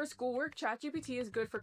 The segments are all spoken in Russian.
For schoolwork, ChatGPT is good for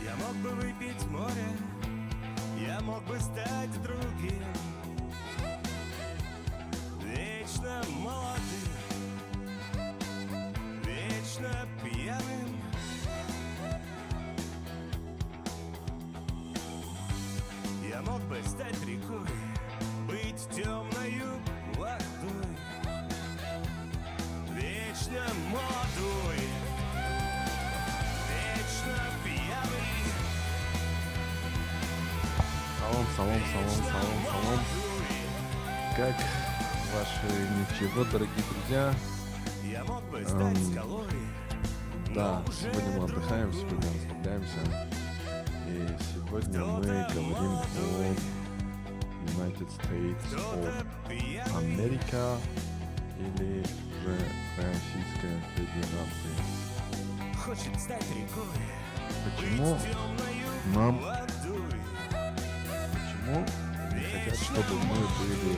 Я мог бы выпить море, я мог бы стать другим, вечно молодым, вечно пьяным. Я мог бы стать рекой, быть темною водой, вечно молодой, вечно пьяный. Салам. Как ваши ничего, дорогие друзья? Я мог бы стать скалой. Да, сегодня мы отдыхаем, сегодня расслабляемся. И сегодня мы говорим о United States of America или же Российская Федерация. Хочет стать рекой. Почему нам не хотят, чтобы мы были...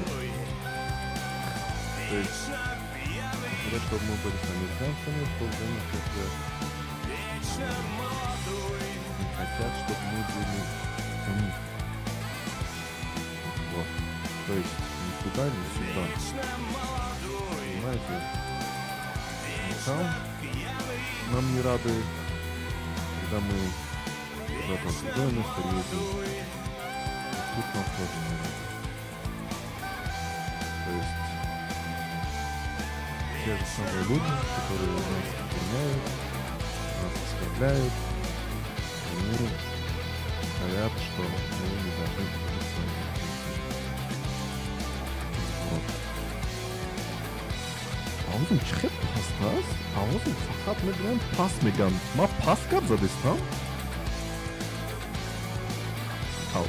То есть, хотят, чтобы мы были с американцами, в то время как не хотят, чтобы мы были у них. Вот. То есть, ни туда, ни сюда. Понимаете? Там нам не рады, когда мы куда-то в другое место едем. Тут нас тоже не рады. То есть, те же самые люди, которые нас обвиняют, нас оскорбляют, они говорят, что мы не должны находиться в вот. האוזן שחט פסטס? האוזן פחת מגרם פס מגן. מה פס גב זה בסתם? אהו.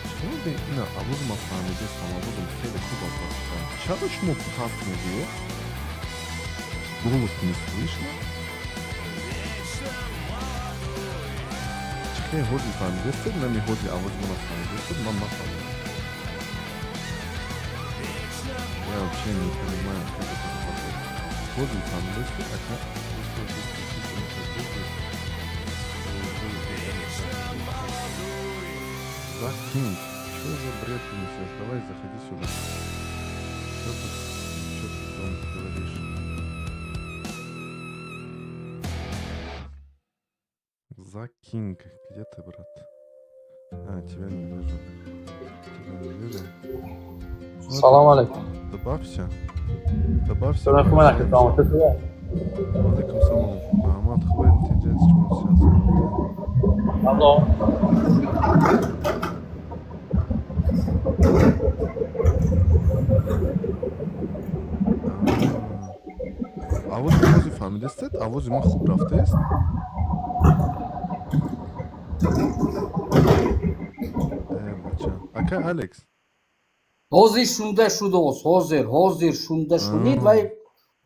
שחט הנה, האוזן מפעם בסתם, האוזן חלק חובה פסטם. שחט שמו פס מגיר. голос не слышно. Чехе ходи там десет, нами ходи, а вот у нас там десет, мама там. Я вообще не понимаю, как это работает. Ходи там десет, а как? Закинь. Что за бред ты несешь? Давай, заходи сюда. Что ты там говоришь? Закинг, где ты, брат? А, тебя не вижу. Тебя не вижу. Салам алейкум. Добавься. Добавься. Салам алейкум. Алейкум салам. Махмад Хвен, ты здесь сейчас. Алло. А вот возле фамилии стоит, а возле Махубрав есть? Aka Alex. Hozir shunda shudos, hozir shunda shunid va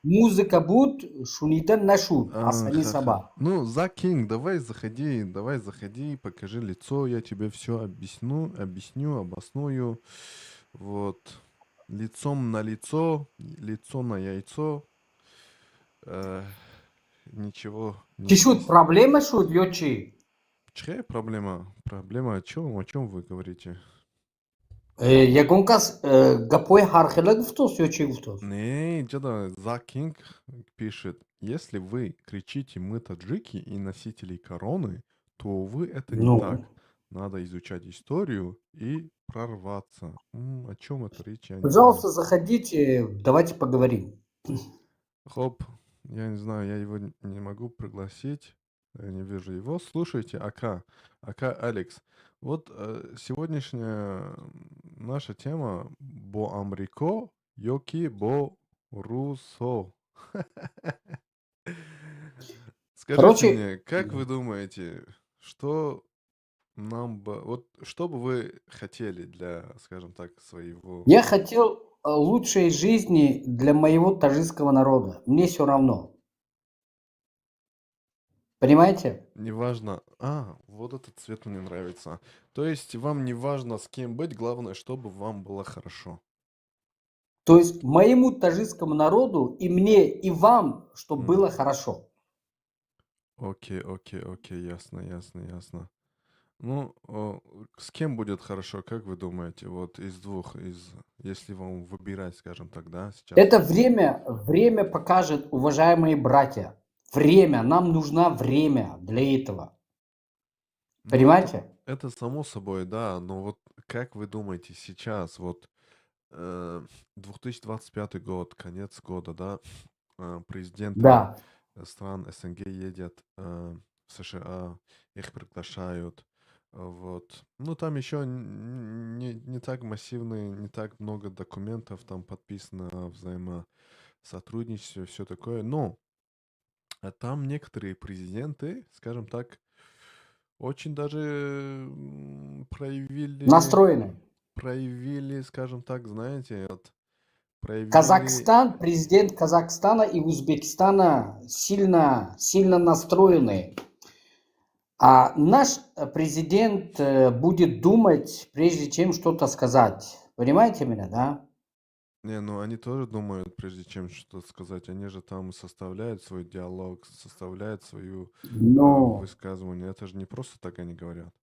muzika bud, shunidan nashud. Asli sabah. Ну, Закинг, давай заходи, покажи лицо, я тебе все объясню, обосную. Вот. Лицом на лицо на яйцо. Ничего. Ki shud problema shud yo chi? Чья проблема? Проблема о чем вы говорите? Ягонкас гапой хархела гуфтос yo chi гуфтос? Не, деда, Закинг пишет, если вы кричите «мы таджики» и носители короны, то, увы, это не Ну, так. Надо изучать историю и прорваться. О чем это речь, я не знаю. пожалуйста, заходите, давайте поговорим. Хоп, я не знаю, я его не могу пригласить. Я не вижу его. Слушайте, АК Алекс. Вот сегодняшняя наша тема «Бо Амрико, Йоки Бо Русо». Скажите Короче, мне, как вы думаете, что нам бы... Вот что бы вы хотели для, скажем так, своего... я хотел лучшей жизни для моего таджикского народа. Мне все равно. Понимаете? Неважно. Вот этот цвет мне нравится. То есть вам не важно, с кем быть, главное, чтобы вам было хорошо. То есть моему таджикскому народу и мне, и вам, чтобы М. было хорошо. Окей, ясно. Ну, с кем будет хорошо, как вы думаете? Вот из двух, если вам выбирать, скажем так, да, сейчас. Это время покажет, уважаемые братья. Время, нам нужно время для этого. Ну, Понимаете? это само собой, да, но вот как вы думаете сейчас, вот 2025 год, конец года, да, президенты Да. стран СНГ едят в США, их приглашают, вот. Ну, там еще не так массивные, не так много документов там подписано о взаимосотрудничестве, все такое, но там некоторые президенты, скажем так, очень даже Настроены. проявили, скажем так, знаете, проявили... Казахстан, президент Казахстана и Узбекистана сильно настроены. А наш президент будет думать, прежде чем что-то сказать. Понимаете меня, да? Не, ну они тоже думают, прежде чем что-то сказать. Они же там составляют свой диалог, составляют свою Но высказывание. Это же не просто так они говорят.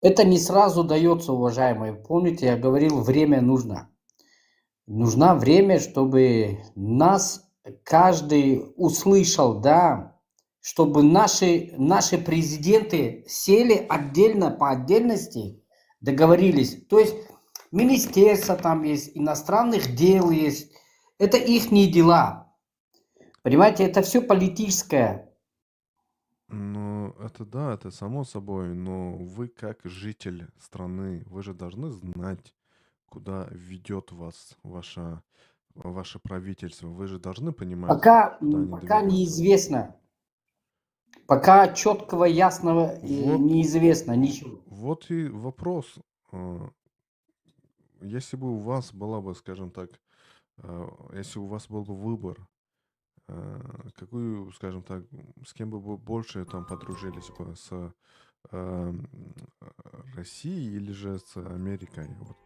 это не сразу дается, уважаемые. Помните, я говорил, время нужно. Нужно время, чтобы нас каждый услышал, да, чтобы наши президенты сели отдельно, по отдельности, договорились. То есть министерство там есть, иностранных дел есть. Это их дела. Понимаете, это все политическое. Ну, это да, это само собой, но вы как житель страны, вы же должны знать, куда ведет вас ваше правительство. Вы же должны понимать, Пока куда они доведут. неизвестно. Пока четкого, ясного Вот. неизвестно ничего. Вот и вопрос. Если бы у вас была бы, скажем так, если у вас был бы выбор, какую, скажем так, с кем бы вы больше там подружились бы, с Россией или же с Америкой? Вот.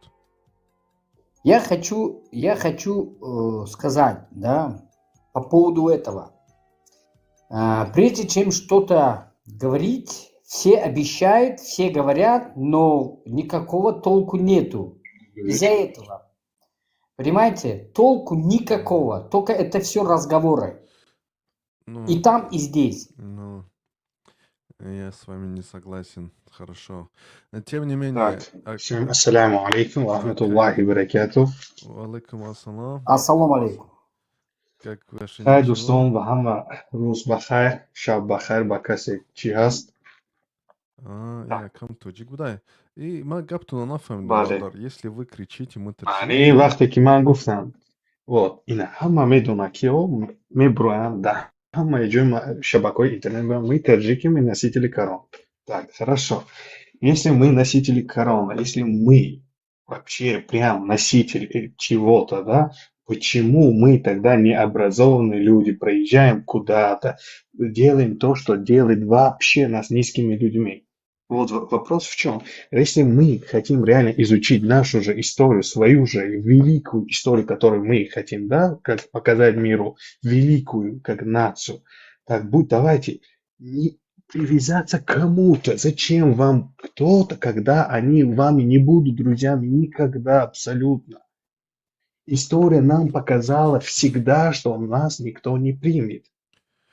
Я хочу сказать, да, по поводу этого. Прежде чем что-то говорить, все обещают, все говорят, но никакого толку нету. Из-за этого. Понимаете? Толку никакого. Только это все разговоры. Ну, И там, и здесь. ну, я с вами не согласен. Хорошо. Тем не менее... Так, всем ассаляму алейкум ва рахматуллахи ва баракатуh. Алейкум ассалам. Ассаламу алейкум. Как ваше Хай ничего? дӯстон ва ҳама рӯз бахайр, шаб бахайр ба касе чӣ ҳаст? Якам тоҷик будай. И ман гаптонро нафаҳмидам, Бале. бародар. Если вы кричите, мы Маъни терпим. вақте ки ман гуфтам, вот ина ҳама медонад ки меброянд дар ҳамаи ҷои шабакаҳои интернет мы таджики, мы носители корона. Так, хорошо. Если мы носители корона, если мы вообще прям носители чего-то, да, почему мы тогда необразованные люди проезжаем куда-то, делаем то, что делает вообще нас низкими людьми? Вот вопрос в чем? Если мы хотим реально изучить нашу же историю, свою же великую историю, которую мы хотим, да, как показать миру, великую как нацию, так давайте не привязаться к кому-то. Зачем вам кто-то, когда они вами не будут друзьями никогда абсолютно? История нам показала всегда, что нас никто не примет.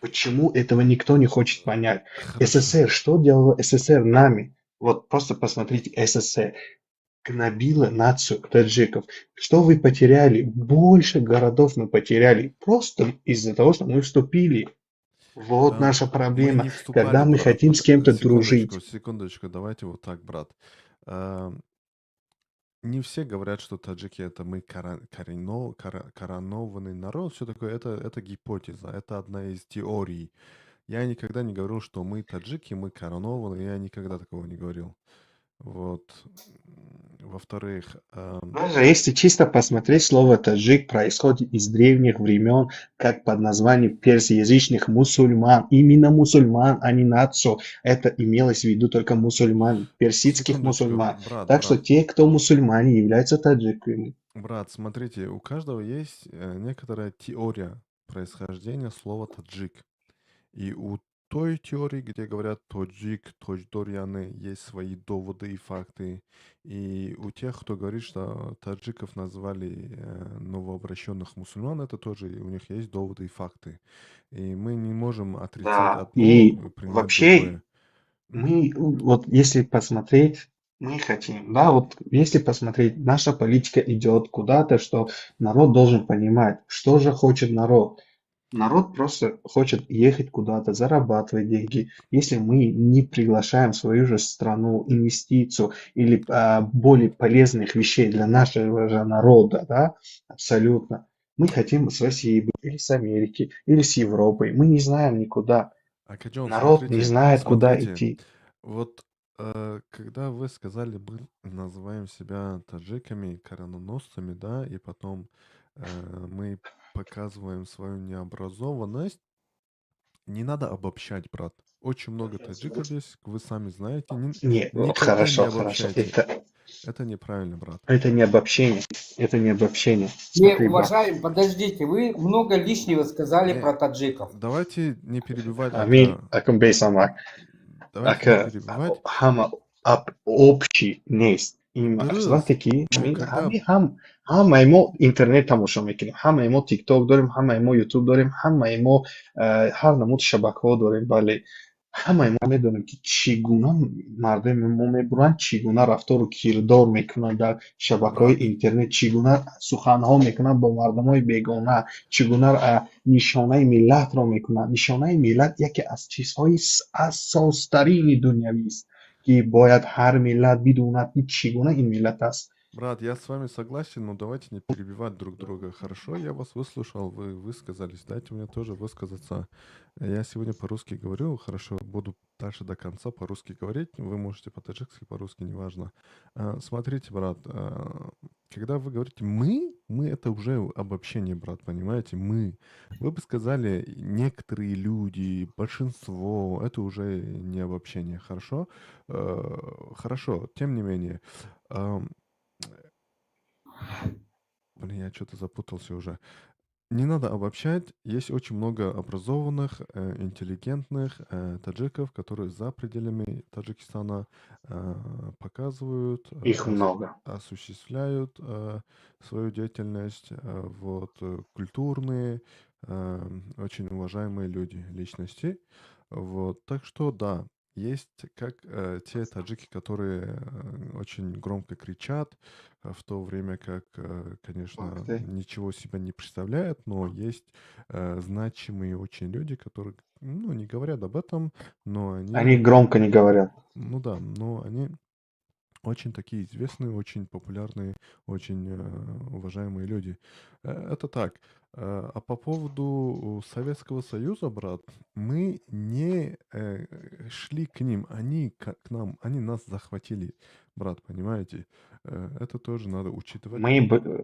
Почему этого никто не хочет понять? Хорошо. СССР, что делал СССР нами? Вот просто посмотрите, СССР гнобила нацию таджиков. Что вы потеряли? Больше городов мы потеряли. Просто из-за того, что мы вступили. Вот наша Мы проблема. не вступали, Когда мы брат. хотим с кем-то дружить. Секундочку, давайте вот так, брат. А, Не все говорят, что таджики это мы коронованный народ, все такое. Это гипотеза, это одна из теорий. Я никогда не говорил, что мы таджики, мы коронованы, я никогда такого не говорил. Вот. Во-вторых, Даже если чисто посмотреть, слово таджик происходит из древних времен, как под названием персоязычных мусульман. Именно мусульман, а не нацию. Это имелось в виду только мусульман, персидских секундочку, мусульман. брат, Так что брат, те, кто мусульмане, являются таджиками. брат, смотрите, у каждого есть некоторая теория происхождения слова таджик. И у той теории, где говорят тоджик, тодждорьяны, есть свои доводы и факты. И у тех, кто говорит, что таджиков назвали новообращенных мусульман, это тоже у них есть доводы и факты. И мы не можем отрицать Да, одно и и принять вообще другое. мы, вот если посмотреть, мы хотим, да, вот если посмотреть, наша политика идет куда-то, что народ должен понимать, что же хочет народ. Народ просто хочет ехать куда-то, зарабатывать деньги. Если мы не приглашаем в свою же страну инвестицию или более полезных вещей для нашего же народа, да, абсолютно. Мы хотим с Россией быть, или с Америки, или с Европой. Мы не знаем никуда. Акаджон, Народ не знает, куда смотрите, идти. вот когда вы сказали, мы называем себя таджиками, корононосцами, да, и потом мы показываем свою необразованность, не надо обобщать, брат. Очень много таджиков есть, вы сами знаете. Не, Никогда не хорошо, хорошо. обобщайте. Это неправильно, брат. Это не обобщение. Это не обобщение. Не, Смотри, брат. уважаем, подождите, вы много лишнего сказали Не, про таджиков. давайте не перебивать, Амин, Ака. Акумбей Самак. Давайте не Ака, перебивать. хама, общий нест. Им Дұрыс. таки, Ну, когда... хама имо интернет тамошо мекунем, хама имо тикток дорим, хама имо ютуб дорим, хама имо ҳар намуд шабакаҳо дорим, бале. Ҳамаи мо медонем ки чӣ гуна мардуми мо мебуранд, чӣ гуна рафтору кирдор мекунанд дар шабакаҳои Брат, интернет, чӣ гуна суханҳо мекунанд бо мардумои бегона, чӣ гуна нишонаи миллатро мекунанд. Нишонаи миллат яке аз чизҳои асостарини дунявист, ки бояд ҳар миллат бидонад ки чӣ гуна ин миллат аст. брат, я с вами согласен, но давайте не перебивать друг друга. Хорошо, я вас выслушал, вы высказались. Дайте мне тоже высказаться. Я сегодня по-русски говорю, хорошо, буду дальше до конца по-русски говорить. Вы можете по-таджикски, по-русски, неважно. Смотрите, брат, когда вы говорите мы это уже обобщение, брат, понимаете? Мы. Вы бы сказали некоторые люди, большинство, это уже не обобщение, хорошо? Хорошо, тем не менее. Блин, я что-то запутался уже. Не надо обобщать. Есть очень много образованных, интеллигентных таджиков, которые за пределами Таджикистана показывают, Их много. осуществляют свою деятельность. Вот, культурные, очень уважаемые люди, личности. Вот, так что да, есть как те таджики, которые очень громко кричат, в то время как, конечно, Факты. ничего себя не представляют, но есть значимые очень люди, которые, ну, не говорят об этом, но Они они, громко не говорят. ну да, но они очень такие известные, очень популярные, очень уважаемые люди. Это так. А по поводу Советского Союза, брат, мы не шли к ним, они к нам, они нас захватили, брат, понимаете? Это тоже надо учитывать.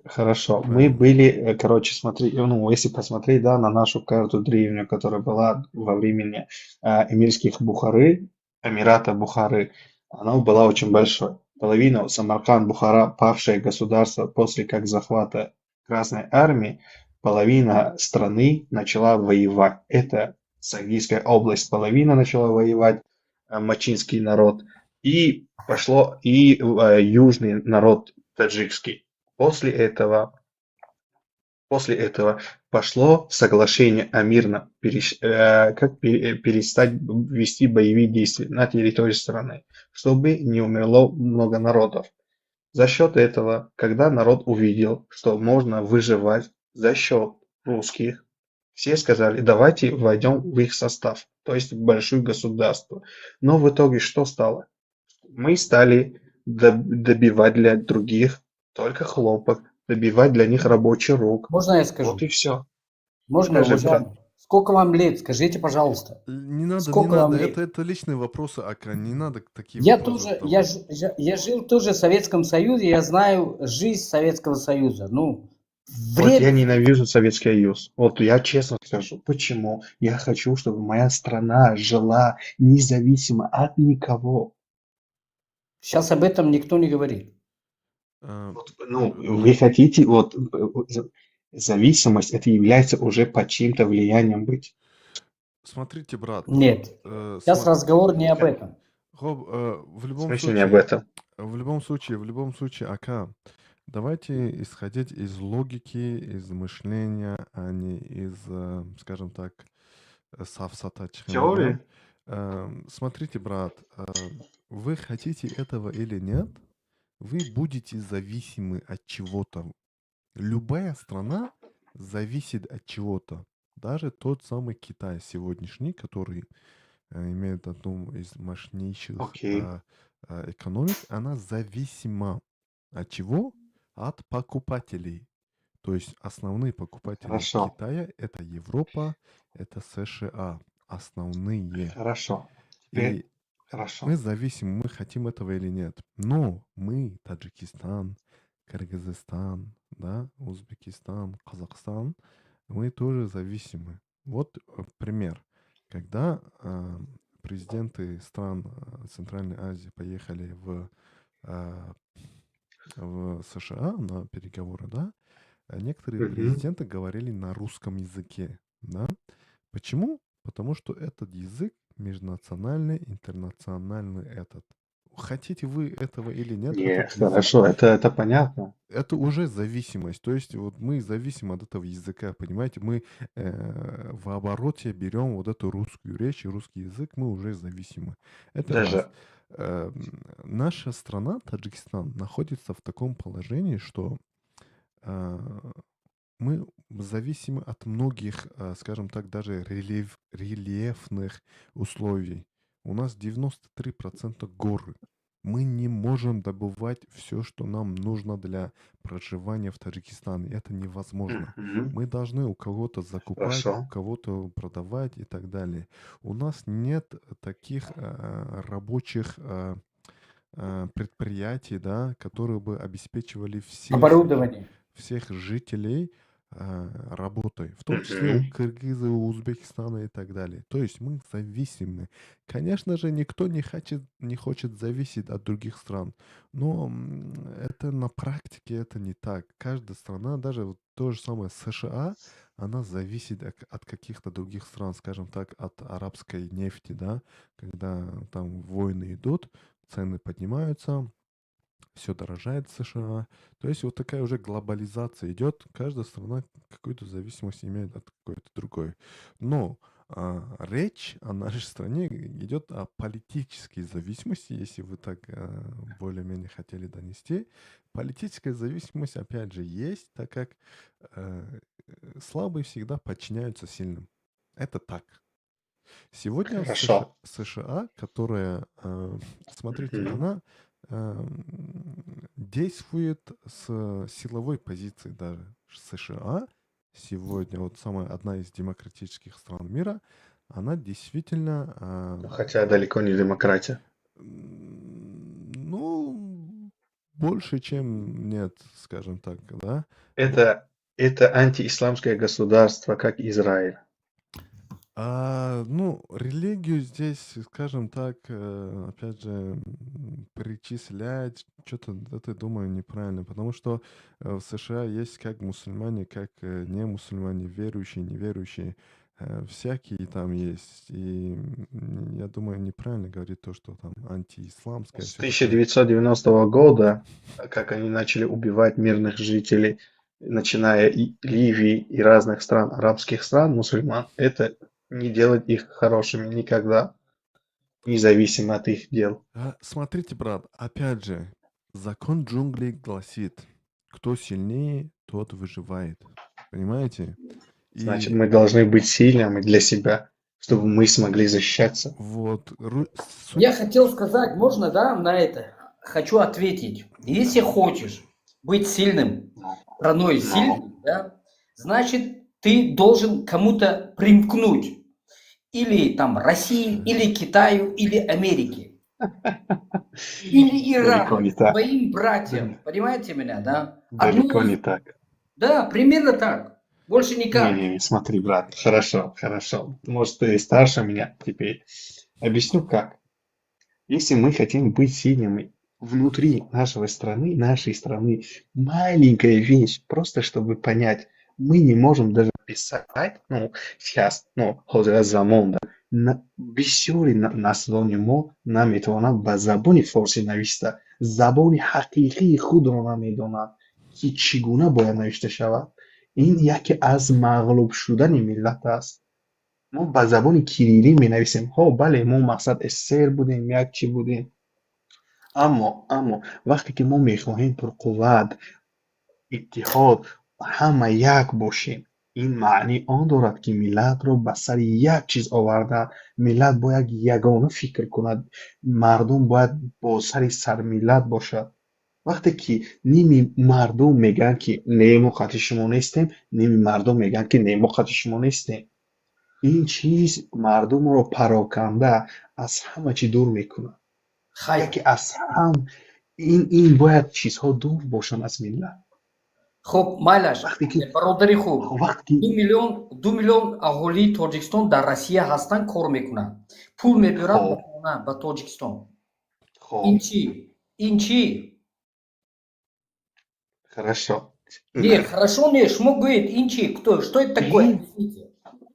Хорошо, мы Правильно. были, короче, смотри, ну, если посмотреть, да, на нашу карту древнюю, которая была во времени эмирских Бухары, Эмирата Бухары, она была очень большой. Половина Самарканд, Бухара, павшее государство после как захвата Красной Армии, половина страны начала воевать. Это Сагдийская область, половина начала воевать, мачинский народ, и пошло и южный народ таджикский. После этого После этого пошло соглашение о мирном перестать вести боевые действия на территории страны, чтобы не умерло много народов. За счет этого, когда народ увидел, что можно выживать за счет русских, все сказали, давайте войдем в их состав, то есть в большое государство. Но в итоге что стало? Мы стали добивать для других только хлопок, добивать для них рабочий рук. Можно я Вот скажу? и все. Можно, Скажи, брат. уважаемый? Сколько вам лет? Скажите, пожалуйста. Не надо, Сколько не вам надо. лет? Это личные вопросы, Ака. Не надо такие Я вопросы тоже, задавать. я жил тоже в Советском Союзе, я знаю жизнь Советского Союза. Ну, Вот я время, ненавижу Советский Союз. Вот я честно скажу, почему? Я хочу, чтобы моя страна жила независимо от никого. сейчас об этом никто не говорит. А, Вот, ну, вы хотите, вот, зависимость, это является уже под чьим-то влиянием быть. Смотрите, брат. Нет, сейчас разговор не об этом. Хоб, в В любом смысле не об случае, этом? в любом случае, Ака, давайте исходить из логики, из мышления, а не из, скажем так, сафсатачхины, да? Теории? Смотрите, брат, вы хотите этого или нет, вы будете зависимы от чего-то. Любая страна зависит от чего-то. Даже тот самый Китай сегодняшний, который имеет одну из мощнейших Окей. экономик, она зависима от чего? От покупателей. То есть основные покупатели Хорошо. Китая это Европа, это США. Основные. Хорошо. И Теперь хорошо. мы зависим, мы хотим этого или нет. Но мы, Таджикистан, Кыргызстан, да, Узбекистан, Казахстан, мы тоже зависимы. Вот пример. Когда президенты стран Центральной Азии поехали в США на переговоры, да, некоторые Мгм. президенты говорили на русском языке, да. Почему? Потому что этот язык межнациональный, интернациональный этот. Хотите вы этого или нет, Не, этот язык, хорошо, это понятно. это уже зависимость. То есть вот мы зависим от этого языка, понимаете? Мы в обороте берем вот эту русскую речь и русский язык, мы уже зависимы. Это раз. Даже Наша страна, Таджикистан, находится в таком положении, что мы зависимы от многих, скажем так, даже рельефных условий. У нас 93% горы. Мы не можем добывать все, что нам нужно для проживания в Таджикистане. Это невозможно. Мгм. Мы должны у кого-то закупать, у Хорошо. кого-то продавать и так далее. У нас нет таких рабочих предприятий, да, которые бы обеспечивали Оборудование. всех жителей работой, в том числе у Мгм. Кыргыза, у Узбекистана и так далее. То есть мы зависимы. Конечно же, никто не хочет зависеть от других стран, но это на практике это не так. Каждая страна, даже вот то же самое США, она зависит от каких-то других стран, скажем так, от арабской нефти, да, когда там войны идут, цены поднимаются, все дорожает в США. То есть вот такая уже глобализация идет. Каждая страна какую-то зависимость имеет от какой-то другой. Но речь о нашей стране идет о политической зависимости, если вы так более-менее хотели донести. Политическая зависимость, опять же, есть, так как слабые всегда подчиняются сильным. Это так. Сегодня Хорошо. США, которая, смотрите, Мгм. она действует с силовой позиции даже. США сегодня, вот самая одна из демократических стран мира, она действительно, Хотя далеко не демократия. ну, больше, чем нет, скажем так, да. Это антиисламское государство, как Израиль. Ну, религию здесь, скажем так, опять же, причислять, что-то это, думаю, неправильно, потому что в США есть как мусульмане, как не мусульмане, верующие, неверующие, всякие там есть. И я думаю, неправильно говорить то, что там антиисламское, С все такое. 1990 года, как они начали убивать мирных жителей, начиная и Ливии и разных стран, арабских стран, мусульман, это не делает их хорошими никогда, независимо от их дел. Смотрите, брат, опять же, закон джунглей гласит, кто сильнее, тот выживает. Понимаете? Значит, И мы должны быть сильными для себя, чтобы мы смогли защищаться. вот Я хотел сказать, можно, да, на это? Хочу ответить. Если хочешь быть сильным, страной сильным, да, значит, ты должен кому-то примкнуть. Или там России, или Китаю, или Америке. Или Далеко не Ирану, так. своим братьям. Понимаете меня, да? Далеко не так. Да, примерно так. Больше никак. Не, смотри, брат, хорошо. Может, ты старше меня теперь. Объясню как. Если мы хотим быть сильными внутри нашей страны, маленькая вещь, просто чтобы понять, мы не можем даже писать, сейчас, حاضر زمان ده بسیاری نسلان ما نمیتوانند به زبان فارسی نوشته زبان حقیقی خود را نمیدانند که چگونه باید نوشته شود. این یکی از مغلوب شدن ملت است. ما به زبان کلیدی می نویسیم ها بله ما مقصد استر بودیم یک چی بودیم اما وقتی که ما می خواهیم پر قوت اتحاد همه یک باشیم این معنی آن دارد که ملت را به سر یک چیز آورده ملت باید یگانه فکر کند مردم باید با سر ملت باشد وقتی که نیمی مردم میگن که نه ما خط شما نیستیم نیمی مردم میگن که نه ما خط شما نیستیم این چیز مردم رو پراکنده از همه چی دور میکنه یکی از هم این باید چیزها دور باشن از ملت خب مайлаш, бародари хуб, وقتی 2 миллион аҳолии Тоҷикистон дар Россия ҳастанд, кор мекунанд. Пул мебаранд ба Тоҷикистон. Ин чӣ? Хорошо. Не, хорошо не, шумо гӯед, ин чӣ? Кто? Что это такое?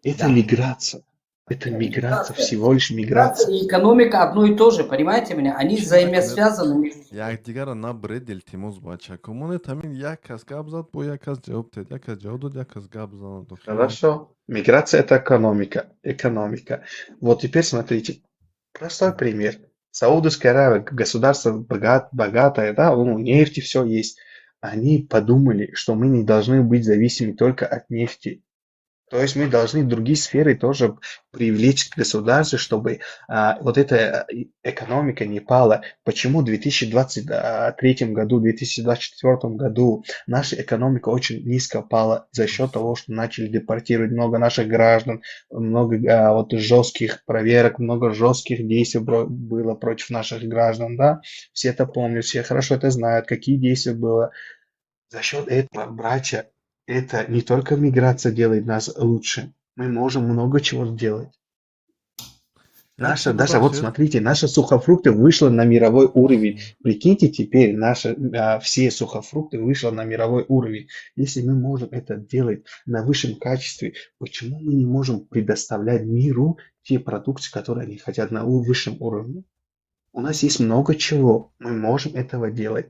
Это миграция. Это миграция, всего лишь миграция. И экономика одно и то же, понимаете меня? Они взаимосвязаны. якдигарро набред илтимос ба чакумонед ҳамин як кас гап зад бо як кас ҷавоб дод як кас ҷавоб дод як кас гап занад. Хорошо. Миграция это экономика. Вот теперь смотрите. Простой пример. Саудовская Аравия, государство богатое, да, нефти все есть. Они подумали, что мы не должны быть зависимы только от нефти. То есть мы должны другие сферы тоже привлечь к государству, чтобы вот эта экономика не пала. Почему в 2023 году, 2024 году наша экономика очень низко пала за счет того, что начали депортировать много наших граждан, много жестких проверок, много жестких действий было против наших граждан, да? Все это помнят, все хорошо это знают, какие действия было. За счет этого, братья, это не только миграция делает нас лучше, мы можем много чего сделать. Даже вот смотрите, наши сухофрукты вышло на мировой уровень. Прикиньте, теперь наши все сухофрукты вышло на мировой уровень. Если мы можем это делать на высшем качестве, почему мы не можем предоставлять миру те продукты, которые они хотят на высшем уровне? У нас есть много чего, мы можем этого делать.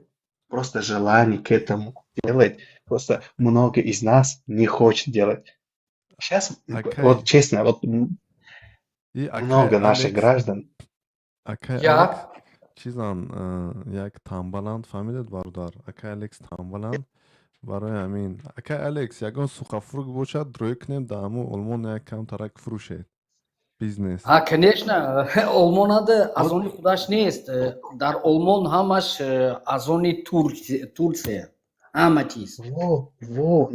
Просто желание к этому делать. Просто много из нас не хочет делать. Сейчас, вот честно, вот много наших граждан. чизан як тамбаланд фаҳмидед бародар ака Алекс тамбаланд барои ҳамин ака Алекс ягон сухафрук бошад рӯй кунем дар ҳамун олмон як кам тарак фурӯшед бизнес. Конечно, Олмон надо, азони худаш нест. Дар Олмон ҳамаш азони Турция. Аматис.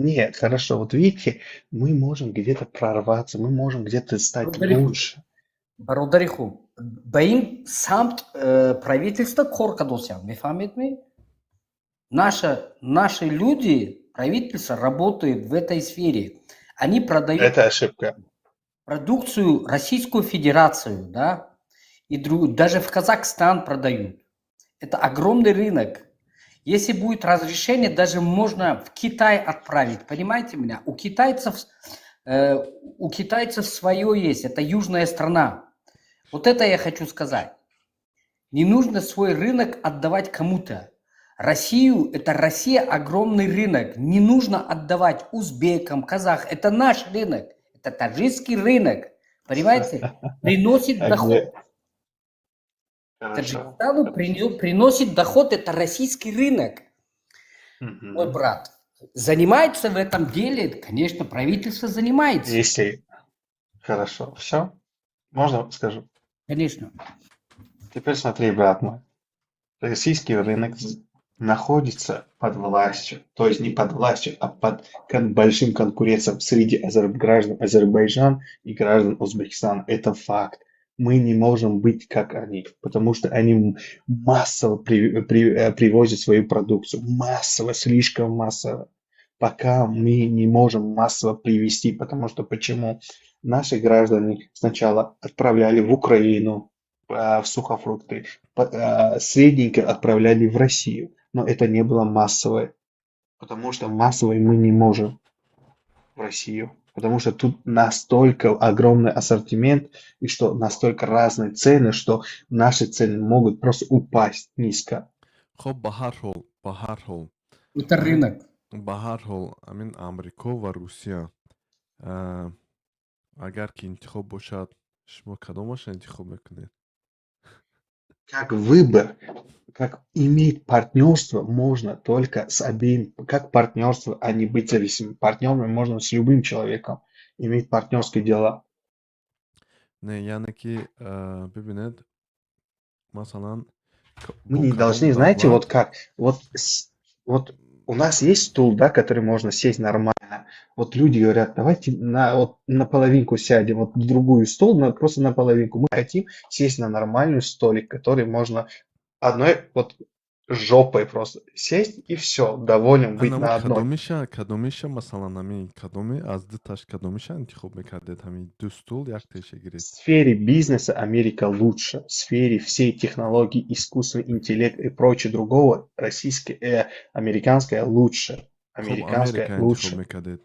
Нет, хорошо. Вот видите, мы можем где-то прорваться, мы можем где-то стать лучше. Бародари хуб, ба ин самт правительство кор кардосям, мефаҳмед ми? Наши люди, правительство работают в этой сфере. Они продают... Это ошибка. Продукцию Российскую Федерацию, да, и даже в Казахстан продают. Это огромный рынок. Если будет разрешение, даже можно в Китай отправить. Понимаете меня? У китайцев свое есть. Это южная страна. Вот это я хочу сказать. Не нужно свой рынок отдавать кому-то. Россию, это Россия огромный рынок. Не нужно отдавать узбекам, казахам. Это наш рынок. Это таджикский рынок. Понимаете? Приносит доход. Хорошо. Таджикистану приносит доход. Это российский рынок. Мой брат. Занимается в этом деле, конечно, правительство занимается. Если... Хорошо. Все? Можно скажу? Конечно. Теперь смотри, брат мой. Российский рынок находится под властью, то есть не под властью, а под большим конкуренцией среди граждан Азербайджана и граждан Узбекистана. Это факт. Мы не можем быть как они, потому что они массово привозят свою продукцию. Массово, слишком массово. Пока мы не можем массово привезти, потому что почему? Наши граждане сначала отправляли в Украину, в сухофрукты, средненько отправляли в Россию, но это не было массовое, потому что массовой мы не можем в Россию, потому что тут настолько огромный ассортимент и что настолько разные цены, что наши цены могут просто упасть низко. خب به هر حال Это рынок. به هر حال همین امریکا و روسیه اگر که انتخاب باشد شما کدامش انتخاب میکنید؟ Как выбор, как иметь партнерство можно только с обеими, как партнерство, а не быть зависимым. Партнерами можно с любым человеком иметь партнерские дела. نه یعنی که ببینید مثلا Мы не должны, знаете, вот как, вот у нас есть стул, да, который можно сесть нормально. Вот люди говорят, давайте на половинку сядем, вот в другую стул, просто на половинку. Мы хотим сесть на нормальный столик, который можно одной вот жопой просто сесть и все, доволен быть на одном. کدومیشه مثلا همین کدومی از دتاش کدومیشه انتخاب میکردید همین دو стул як تشه В گیرید сфере бизнеса Америка лучше, в сфере всей технологий, искусственный интеллект и прочее другого, американская лучше. خب Американская امریکا انتخاب лучше. میکردید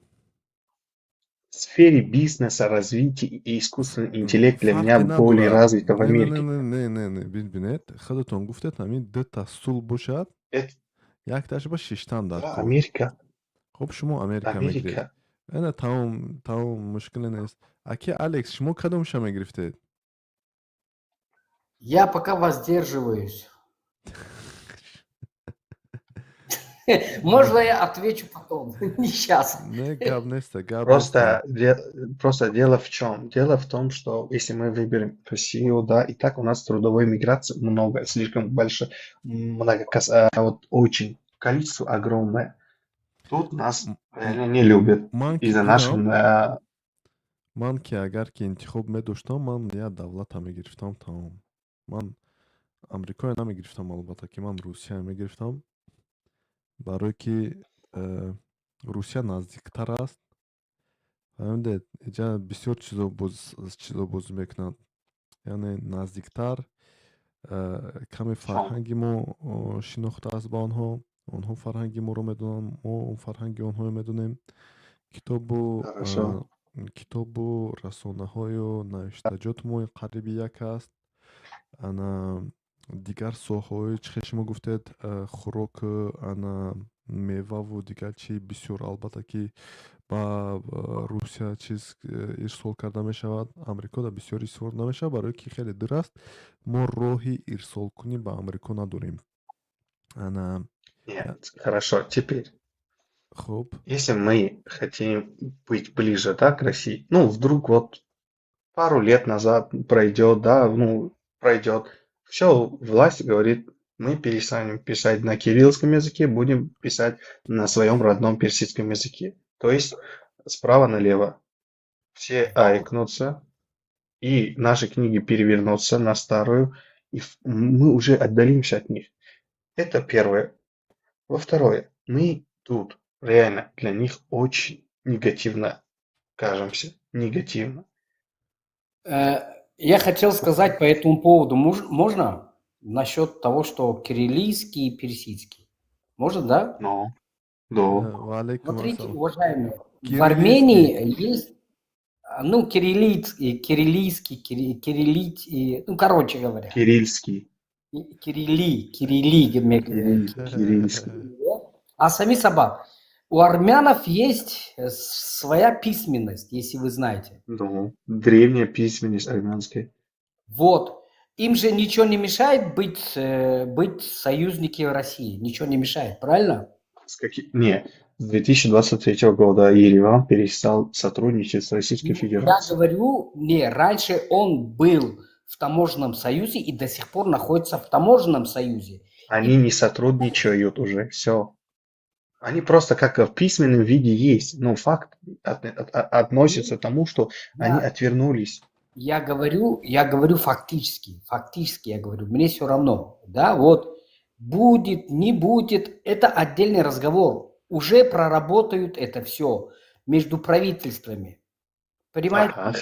В сфере бизнеса, развития и искусственный интеллект для меня более развита в Америке. نه ببینید خودتون گفتید همین دو تا стул باشد Это یک تاش با 6 تا در да, کل Америка, خب شما امریکا میگیرید Америка. نه تمام مشکل نیست اکی الکس شما کدومش میگرفتید Я пока воздерживаюсь. Можно я отвечу потом? Не сейчас. نه گاب نیست گاب Просто дело в чем? Дело в том, что если мы выберем Россию, да, и так у нас трудовой миграции много, слишком большое, вот очень, количество огромное. Тут нас реально не любят из-за нашего... من که اگر که انتخاب می‌داشتم من یا دولت میگرفتم تمام من امریکا نمیگرفتم البته که من روسیه میگرفتم برای که روسیه نزدیکتر است فهمیدید اینجا بسیار چیزا بازی میکنند یعنی نزدیکتر کمی فرهنگی ما شناخته است با آنها فرهنگی ما رو میدونن ما فرهنگی آنها رو میدونیم کتاب و رسانه های و نوشتجات ما قریب یک است انا دیگر ساخه های چه شما گفتید خوراک انا میوه و دیگر چی بسیار البته که با روسیه چیز ارسال کرده می شود امریکا دا بسیار ارسال نمی شود برای که خیلی دور است ما راهی ارسال کنیم به امریکا نداریم انا Нет, хорошо, теперь. خوب Если мы хотим быть ближе, да, к России, ну, вдруг вот пару лет назад пройдет, да, ну, пройдет, все, власть говорит, мы перестанем писать на кириллском языке, будем писать на своем родном персидском языке. То есть справа налево все аикнутся, и наши книги перевернутся на старую, и мы уже отдалимся от них. Это первое. Во второе, мы тут реально для них очень негативно кажемся. Негативно. Я хотел сказать по этому поводу, можно? Насчет того, что кириллийский и персидский. Можно, да? Ну, да. валейкум Смотрите, ассалам. уважаемые, в Кириллийский. Армении есть, ну, кириллийский, ну, короче говоря. Кириллский. Кирилли, Кириллийский. А сами собак. У армянов есть своя письменность, если вы знаете. Ну, древняя письменность армянская. Вот. Им же ничего не мешает быть союзниками России. Ничего не мешает, правильно? Не, с 2023 года Ереван перестал сотрудничать с Российской Я Федерацией. говорю, не, раньше он был в таможенном союзе и до сих пор находится в таможенном союзе. Они не сотрудничают уже, все. Они просто как в письменном виде есть, но факт относится к тому, что они Да. отвернулись. Я говорю фактически я говорю, мне все равно, да, вот, будет, не будет, это отдельный разговор, уже проработают это все между правительствами, понимаете? Ага,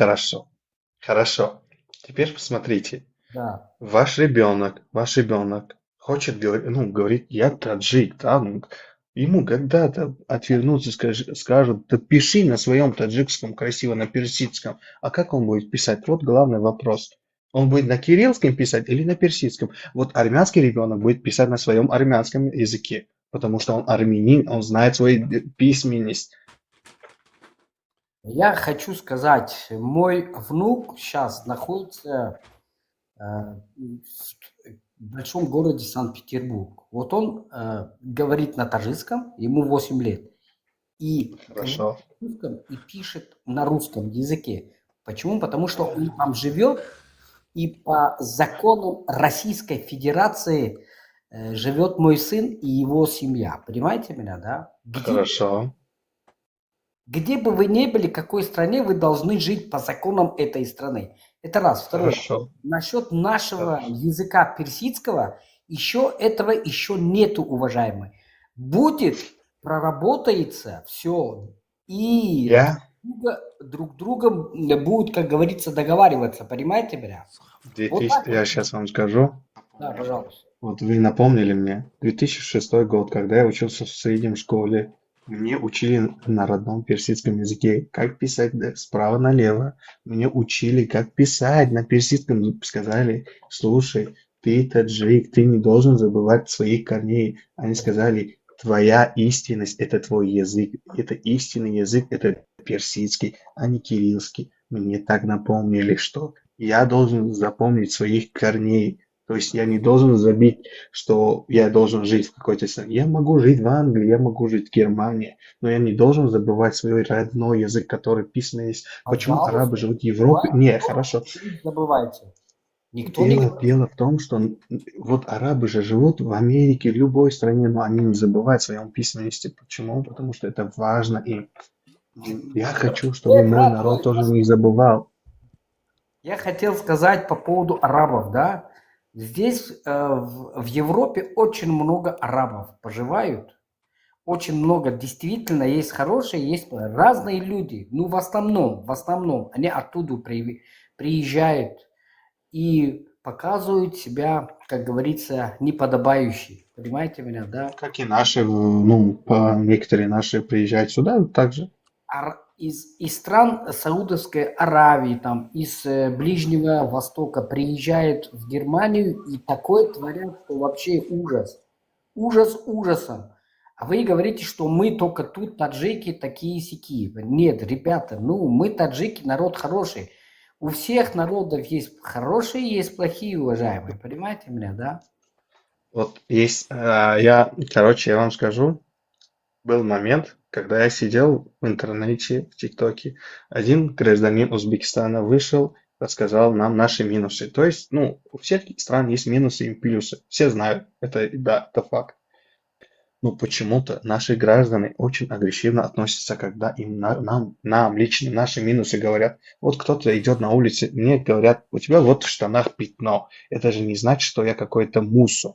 хорошо. Теперь посмотрите, Да. ваш ребенок хочет говорит, я таджик, да, ему когда-то отвернутся, скажут, да пиши на своем таджикском красиво, на персидском. А как он будет писать? Вот главный вопрос. Он будет на кириллском писать или на персидском? Вот армянский ребенок будет писать на своем армянском языке, потому что он армянин, он знает свою письменность. Я хочу сказать, мой внук сейчас находится в большом городе Санкт-Петербург. Вот он говорит на таджикском, ему 8 лет. И Хорошо. говорит на русском, и пишет на русском языке. Почему? Потому что он там живет, и по законам Российской Федерации живет мой сын и его семья. Понимаете меня, да? Хорошо. Где бы вы ни были, в какой стране, вы должны жить по законам этой страны. Это раз. Второе. Хорошо. Насчет нашего языка персидского, этого еще нету, уважаемые. Будет, проработается все, и друг другом будут, как говорится, договариваться. Понимаете меня? Вот так. Я сейчас вам скажу. Да, пожалуйста. Вот вы напомнили мне, 2006 год, когда я учился в среднем школе, мне учили на родном персидском языке, как писать справа налево. Мне учили, как писать на персидском. Сказали, слушай, ты таджик, ты не должен забывать своих корней. Они сказали, твоя истинность – это твой язык. Это истинный язык, это персидский, а не кириллский. Мне так напомнили, что я должен запомнить своих корней. То есть я не должен забить, что я должен жить в какой-то стране. Я могу жить в Англии, я могу жить в Германии, но я не должен забывать свой родной язык, который писан есть. Почему арабы живут в Европе? Не, хорошо. Не забывайте. Никто не... Дело в том, что вот арабы же живут в Америке, в любой стране, но они не забывают о своем письменности. Почему? Потому что это важно им. Я хочу, чтобы мой народ тоже не забывал. Я хотел сказать по поводу арабов, да? Здесь в Европе очень много арабов проживают. Очень много, действительно, есть хорошие, есть разные люди. Ну, в основном, они оттуда приезжают и показывают себя, как говорится, неподобающие. Понимаете меня, да? Как и наши, некоторые наши приезжают сюда также. Из стран Саудовской Аравии, там, из Ближнего Востока приезжают в Германию и такое творят, что вообще ужас. Ужас ужасом. А вы говорите, что мы только тут таджики такие-сякие. Нет, ребята, мы таджики, народ хороший. У всех народов есть хорошие, есть плохие, уважаемые. Понимаете меня, да? Вот есть, я вам скажу, был момент, когда я сидел в интернете, в ТикТоке, один гражданин Узбекистана вышел, рассказал нам наши минусы. То есть, у всех стран есть минусы и плюсы. Все знают, это факт. Но почему-то наши граждане очень агрессивно относятся, когда им нам лично наши минусы говорят. Вот кто-то идет на улице, мне говорят, у тебя вот в штанах пятно. Это же не значит, что я какой-то мусор.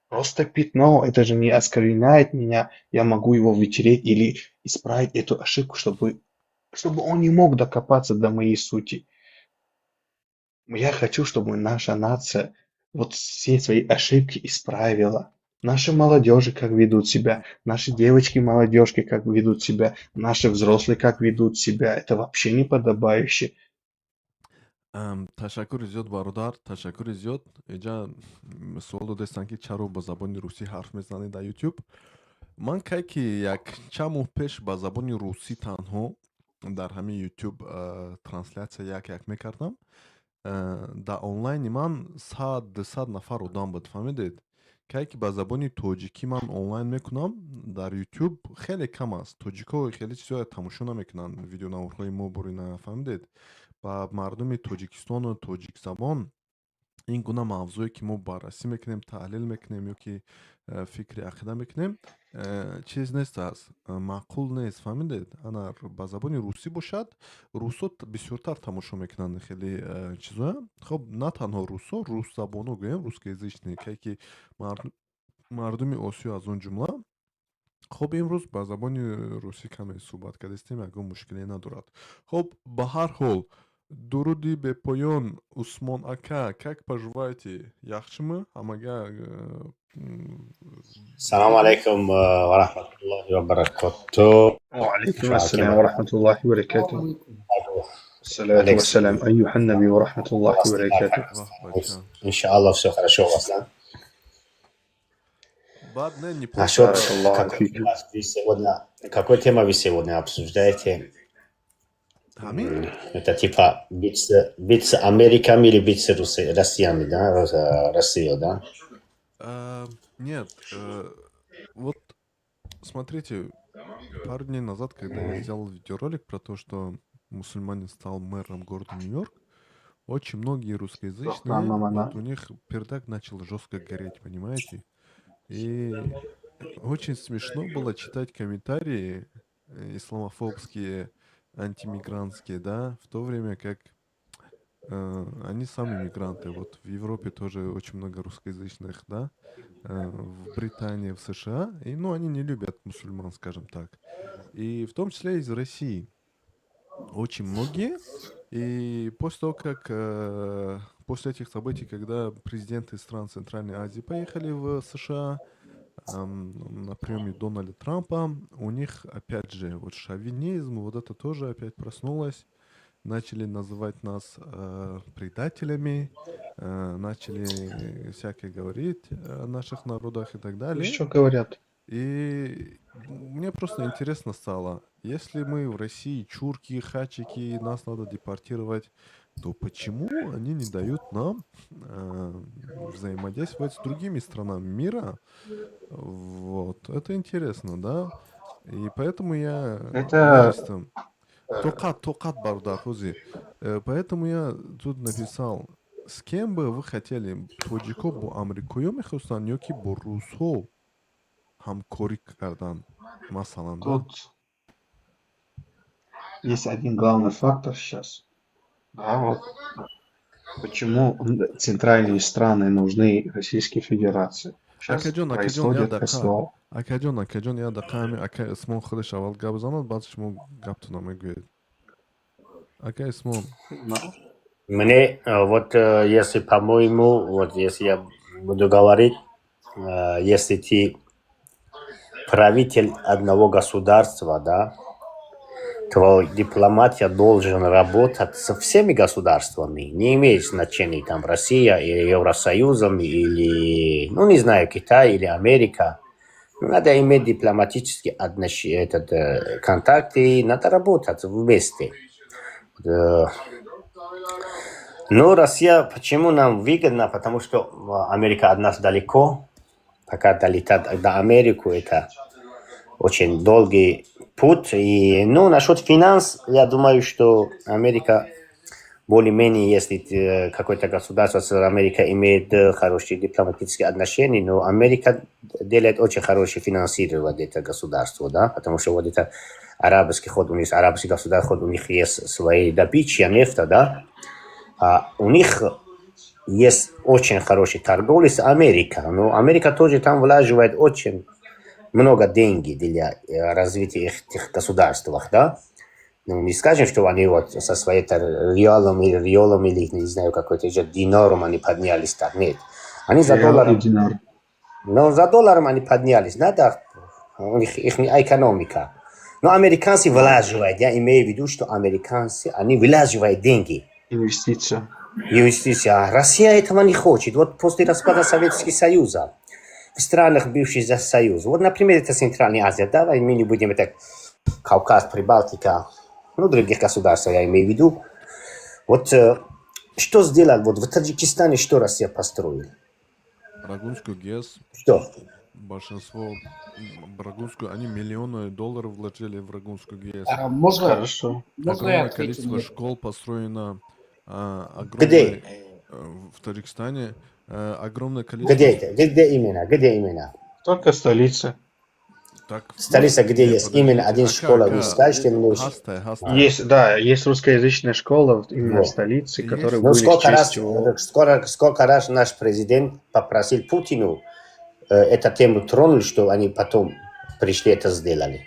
Просто пятно, это же не оскверняет меня. Я могу его вытереть или исправить эту ошибку, чтобы он не мог докопаться до моей сути. Я хочу, чтобы наша нация вот все свои ошибки исправила. Наши молодежи как ведут себя, наши девочки-молодежки как ведут себя, наши взрослые как ведут себя. Это вообще неподобающе. Ташаккури зиёд бародар, ташаккури зиёд. Инҷа суоло дестан ки чаро ба забони русӣ ҳарф мезанед дар YouTube. Ман кай ки як чанд моҳ пеш ба забони русӣ танҳо дар ҳамин YouTube транслятсия як мекардам. Дар онлайни ман 100-200 нафар одам буд, фаҳмидед? Кай ки ба забони тоҷикӣ ман онлайн мекунам дар YouTube хеле кам аст. Тоҷикҳо хеле чизоро тамошо намекунанд, видеонаворҳои мо бурина, фаҳмидед? Ба мардуми Тоҷикистону тоҷикзабон ин гуна мавзӯе ки мо баррасӣ мекунем, таҳлил мекунем ё ки фикри ақида мекунем, чиз нест аст, маъқул нест, фаҳмидед? Анар ба забони русӣ бошад, русо бисёртар тамошо мекунанд хеле чизоя. Хоб на танҳо русо, русзабоно гӯем, русскоязичные, кай ки мардуми Осиё аз он ҷумла. خب امروز با زبان روسی کمی صحبت کردیم اگه مشکلی ندارد. خب به هر حال درودی به پایان عثمان اکا как поживаете? Яхшимы? Амага السلام عليكم ورحمة الله وبركاته. وعليكم السلام ورحمة الله وبركاته. الصلاة والسلام أيها النبي ورحمة الله وبركاته. إن شاء الله все хорошо у вас, да? Насчет какой темы вы сегодня обсуждаете? Это типа бить с Америками или бить с Россиями, да? Россией, да? Нет, вот смотрите, пару дней назад, когда я сделал видеоролик про то, что мусульманин стал мэром города Нью-Йорк, очень многие русскоязычные, вот у них пердак начал жестко гореть, понимаете? И очень смешно было читать комментарии исламофобские, антимигрантские, да, в то время как они сами мигранты. Вот в Европе тоже очень много русскоязычных, да, в Британии, в США, и, ну, они не любят мусульман, скажем так. И в том числе из России. Очень многие. И после того, как после этих событий, когда президенты стран Центральной Азии поехали в США на приеме Дональда Трампа, у них опять же вот шовинизм, вот это тоже опять проснулось. Начали называть нас предателями, начали всякое говорить о наших народах и так далее. Что говорят? И мне просто интересно стало, если мы в России чурки, хачики, нас надо депортировать, то почему они не дают нам взаимодействовать с другими странами мира? Вот, это интересно, да? И поэтому я... Токат, бардар, хузи. Поэтому я тут написал, с кем бы вы хотели, тоҷико бо амрикоё мехостанд ё ки бо русҳо ҳамкорӣ кардан, масалан, да? Тут есть один главный фактор сейчас. Да, вот почему центральные страны нужны Российской Федерации. Сейчас происходит СВО. Акаҷон, я дақаҳами ака Исмон худаш аввал гап занад, баъд шумо гаптона мегӯед. Ака Исмон. Мне, вот если, по-моему, вот если я буду говорить, если ты правитель одного государства, да, твоя дипломатия должен работать со всеми государствами. Не имеет значения, там, Россия или Евросоюзом, или, ну, не знаю, Китай или Америка. Надо иметь дипломатические контакты, надо работать вместе. Но Россия, почему нам выгодно? Потому что Америка от нас далеко. Пока долетать до Америки, это очень долгий путь. И, ну, насчет финанс, я думаю, что Америка более-менее, если какое-то государство с Америкой имеет хорошие дипломатические отношения, но Америка делает очень хорошее финансирование это государство, да, потому что вот это арабский ход, у них арабский государство, у них есть свои добычи нефти, да, а у них есть очень хороший торговля с Америкой, но Америка тоже там вложивает очень много денег для развития этих государств, да. Ну, не скажем, что они вот со своей риалом или, не знаю, какой-то еще динаром они поднялись, так нет. Они за долларом... Но за долларом они поднялись, надо, у них их экономика. Но американцы вылаживают, я имею в виду, что американцы, они вылаживают деньги. Инвестиция. Инвестиция. Россия этого не хочет. Вот после распада Советского Союза, в странах бывших за Союз, вот, например, это Центральная Азия, давай мы не будем это Кавказ, Прибалтика, ну, других государств я имею в виду. Вот что сделал вот в Таджикистане, что Россия построила? Рагунскую ГЭС, Что? большинство Рагунскую, они миллионы долларов вложили в Рагунскую ГЭС. Можно, Хорошо. можно я Огромное отвечу? количество Нет. школ построено, Где? в Таджикистане, огромное количество... Где это? Где именно? Где именно? Только столица. Так, Столица, где нет, есть подождите, именно один школа, вы скажете мне. Хаста. Есть, да, есть русскоязычная школа именно в Вот. столице, Есть. которая Ну, были сколько раз наш президент попросил Путину эту тему тронуть, что они потом пришли это сделали.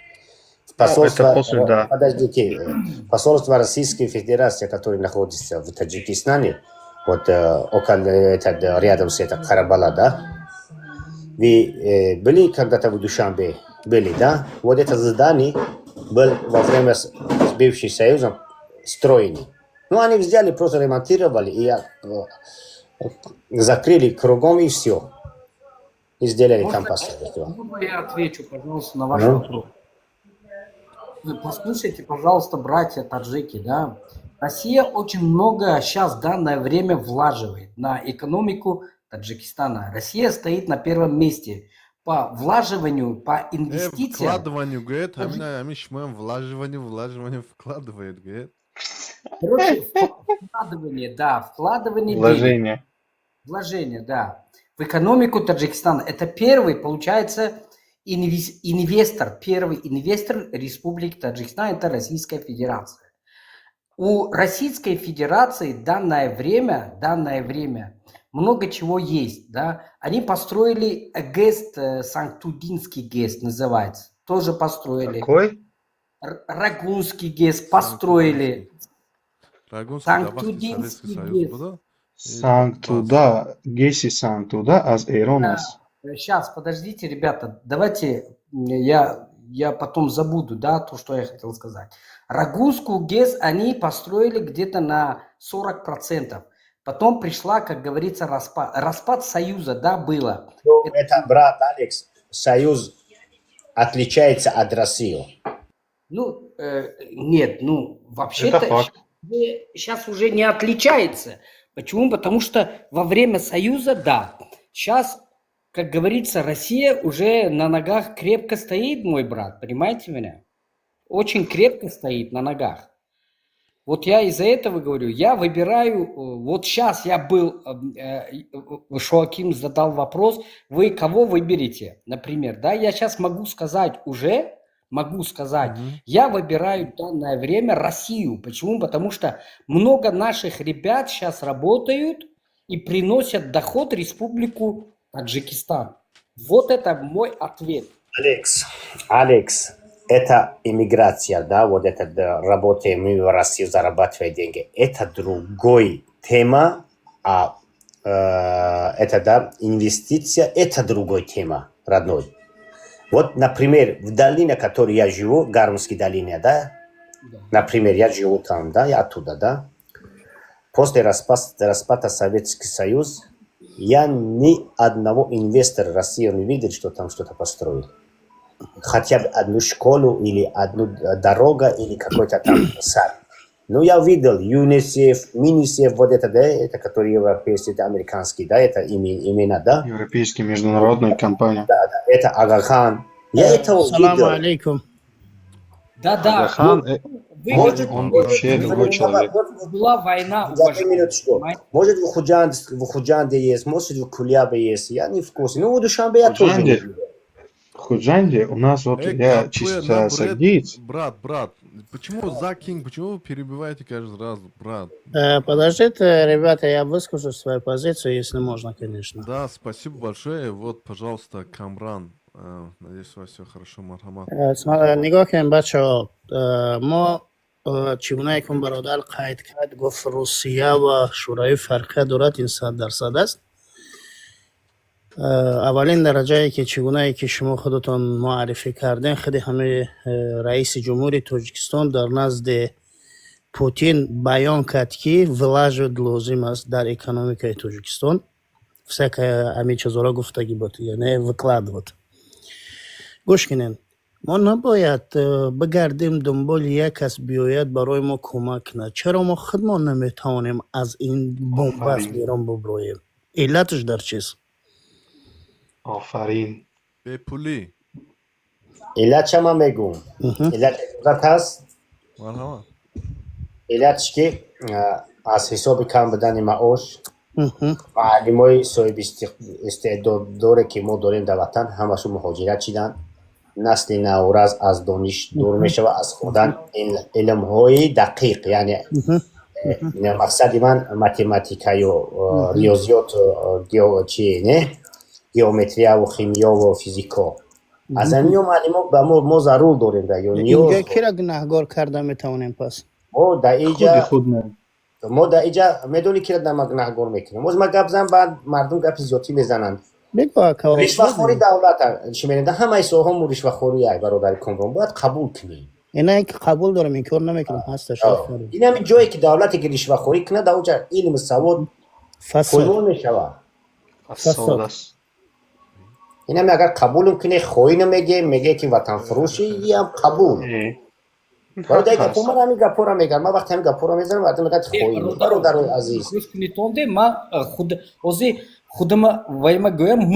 это после, да. Подождите, посольство Российской Федерации, которое находится в Таджикистане, вот рядом с этим Карабала, да? Вы были когда-то в Душанбе? Были, да? Вот это здание было во время с бывшим Союзом строено. Ну, они взяли, просто ремонтировали и закрыли кругом и все. И сделали там посольство. Можно я отвечу, пожалуйста, на ваш вопрос? Вы послушайте, пожалуйста, братья таджики, да. Россия очень много сейчас в данное время влаживает на экономику Таджикистана. Россия стоит на первом месте по влаживанию, по инвестициям. Вкладыванию, говорит, ами шмем, влаживание вкладывает, говорит. Короче, вкладывание, да, вкладывание денег. Вложение. Вложение, да. В экономику Таджикистана. Это первый, получается, инвестор, первый инвестор Республики Таджикистан, это Российская Федерация. У Российской Федерации данное время много чего есть, да. Они построили ГЭС, Санктудинский ГЭС называется, тоже построили. Какой? Рагунский ГЭС построили. Санктудинский ГЭС. Санктуда, Геси Санктуда, аз Эйронас. Сейчас, подождите, ребята, давайте я потом забуду, да, то, что я хотел сказать. Рагунскую ГЭС они построили где-то на 40%. Потом пришла, как говорится, распад Союза, да, было. Это, брат Алекс, Союз отличается от России. Ну, нет, ну, вообще-то Это факт. сейчас уже не отличается. Почему? Потому что во время Союза, да, сейчас, как говорится, Россия уже на ногах крепко стоит, мой брат, понимаете меня? Очень крепко стоит на ногах. Вот я из-за этого говорю, я выбираю, вот сейчас я был, Шоаким задал вопрос, вы кого выберете, например, да, я сейчас могу сказать, я выбираю в данное время Россию. Почему? Потому что много наших ребят сейчас работают и приносят доход Республику Таджикистан. Вот это мой ответ. Алекс, это иммиграция, да, вот это да, работаем мы в России, зарабатываем деньги. Это другой тема, а это да, инвестиция, это другой тема, родной. Вот, например, в долине, в которой я живу, Гармская долина, да? Например, я живу там, да, я оттуда, да? После распада Советского Союза я ни одного инвестора России не видел, что там что-то построил. Хотя бы одну школу или одну дорогу или какой-то там сад. Но я видел ЮНИСЕФ, МИНИСЕФ, вот это, да, это которые европейские, это американские, да, это имена, да? Европейские международные компании. Да, это Агахан. Я это Салам увидел. алейкум. Да. Агахан, он вообще Может, другой человек. Была война. За минуточку. Может, в Худжанде есть, может, в Кулябе есть. Я не в курсе. Ну, в Душанбе я тоже не видел. В Худжанде у нас вот, я чисто сагдиец. Брат, почему Закинг, почему вы перебиваете каждый раз, брат? Подождите, ребята, я выскажу свою позицию, если можно, конечно. Да, спасибо большое. Вот, пожалуйста, Камран. Надеюсь, у вас все хорошо, Мархамат. نگاه کنیم بچه ما چگونه کن برادر قید کرد گفت روسیه و شورای فرقه دولت این 100% است. اولین درجه که چگونه که شما خودتون معرفی کردین خیلی همه رئیس جمهوری تاجیکستان در نزد Путин баён кард ки влаживать лозим аст дар экономикаи Тоҷикистон. Всякая ҳамин чизоро гуфтагӣ буд, яъне выкладывать. гӯш кинен, мо набояд бигардем дунболи як кас биёяд барои мо кӯмак кунад. Чаро мо худ мо наметавонем аз ин бомбаст آفرین берон буброем? Иллаташ дар чист? آفرین بپولی علت چما میگم علت عبارت هست مرحبا علتش که از حساب کم بدن معاش معلمای صاحب استعداد داره که ما داریم در وطن همشون مهاجرت شدن. نسل نورز از دانش دور میشه و از خوردن علم های دقیق، یعنی مقصد من متماتیکا یا ریاضیات چی نه گئومتریا و خیمیا و فیزیکا از همین معلمان به ما ضرور داریم در یا اینجا نیاز کی را گناهگار کرده میتوانیم پس؟ ما در خود اینجا خود نه ما در اینجا میدونی که در ما گناهگار میکنیم. ما گپ زن بعد مردم گپ زیادی میزنند. بگو اکا رشوه‌خوری دولت شمیرنده همه سوها مو رشوه‌خوری ای برادر کامران باید قبول کنیم. اینا که قبول دارم انکار نمیکنم هستش. این همین جایی که دولتی که رشوه‌خوری کنه در اونجا علم سواد فساد کنون میشود. فساد است این همین اگر قبول کنه خوی میگه که وطن فروشی یه هم قبول. برادر گپو من همین گپو را میگم. من وقتی همین گپو را میزنم وقتی میگه خوی برادر عزیز.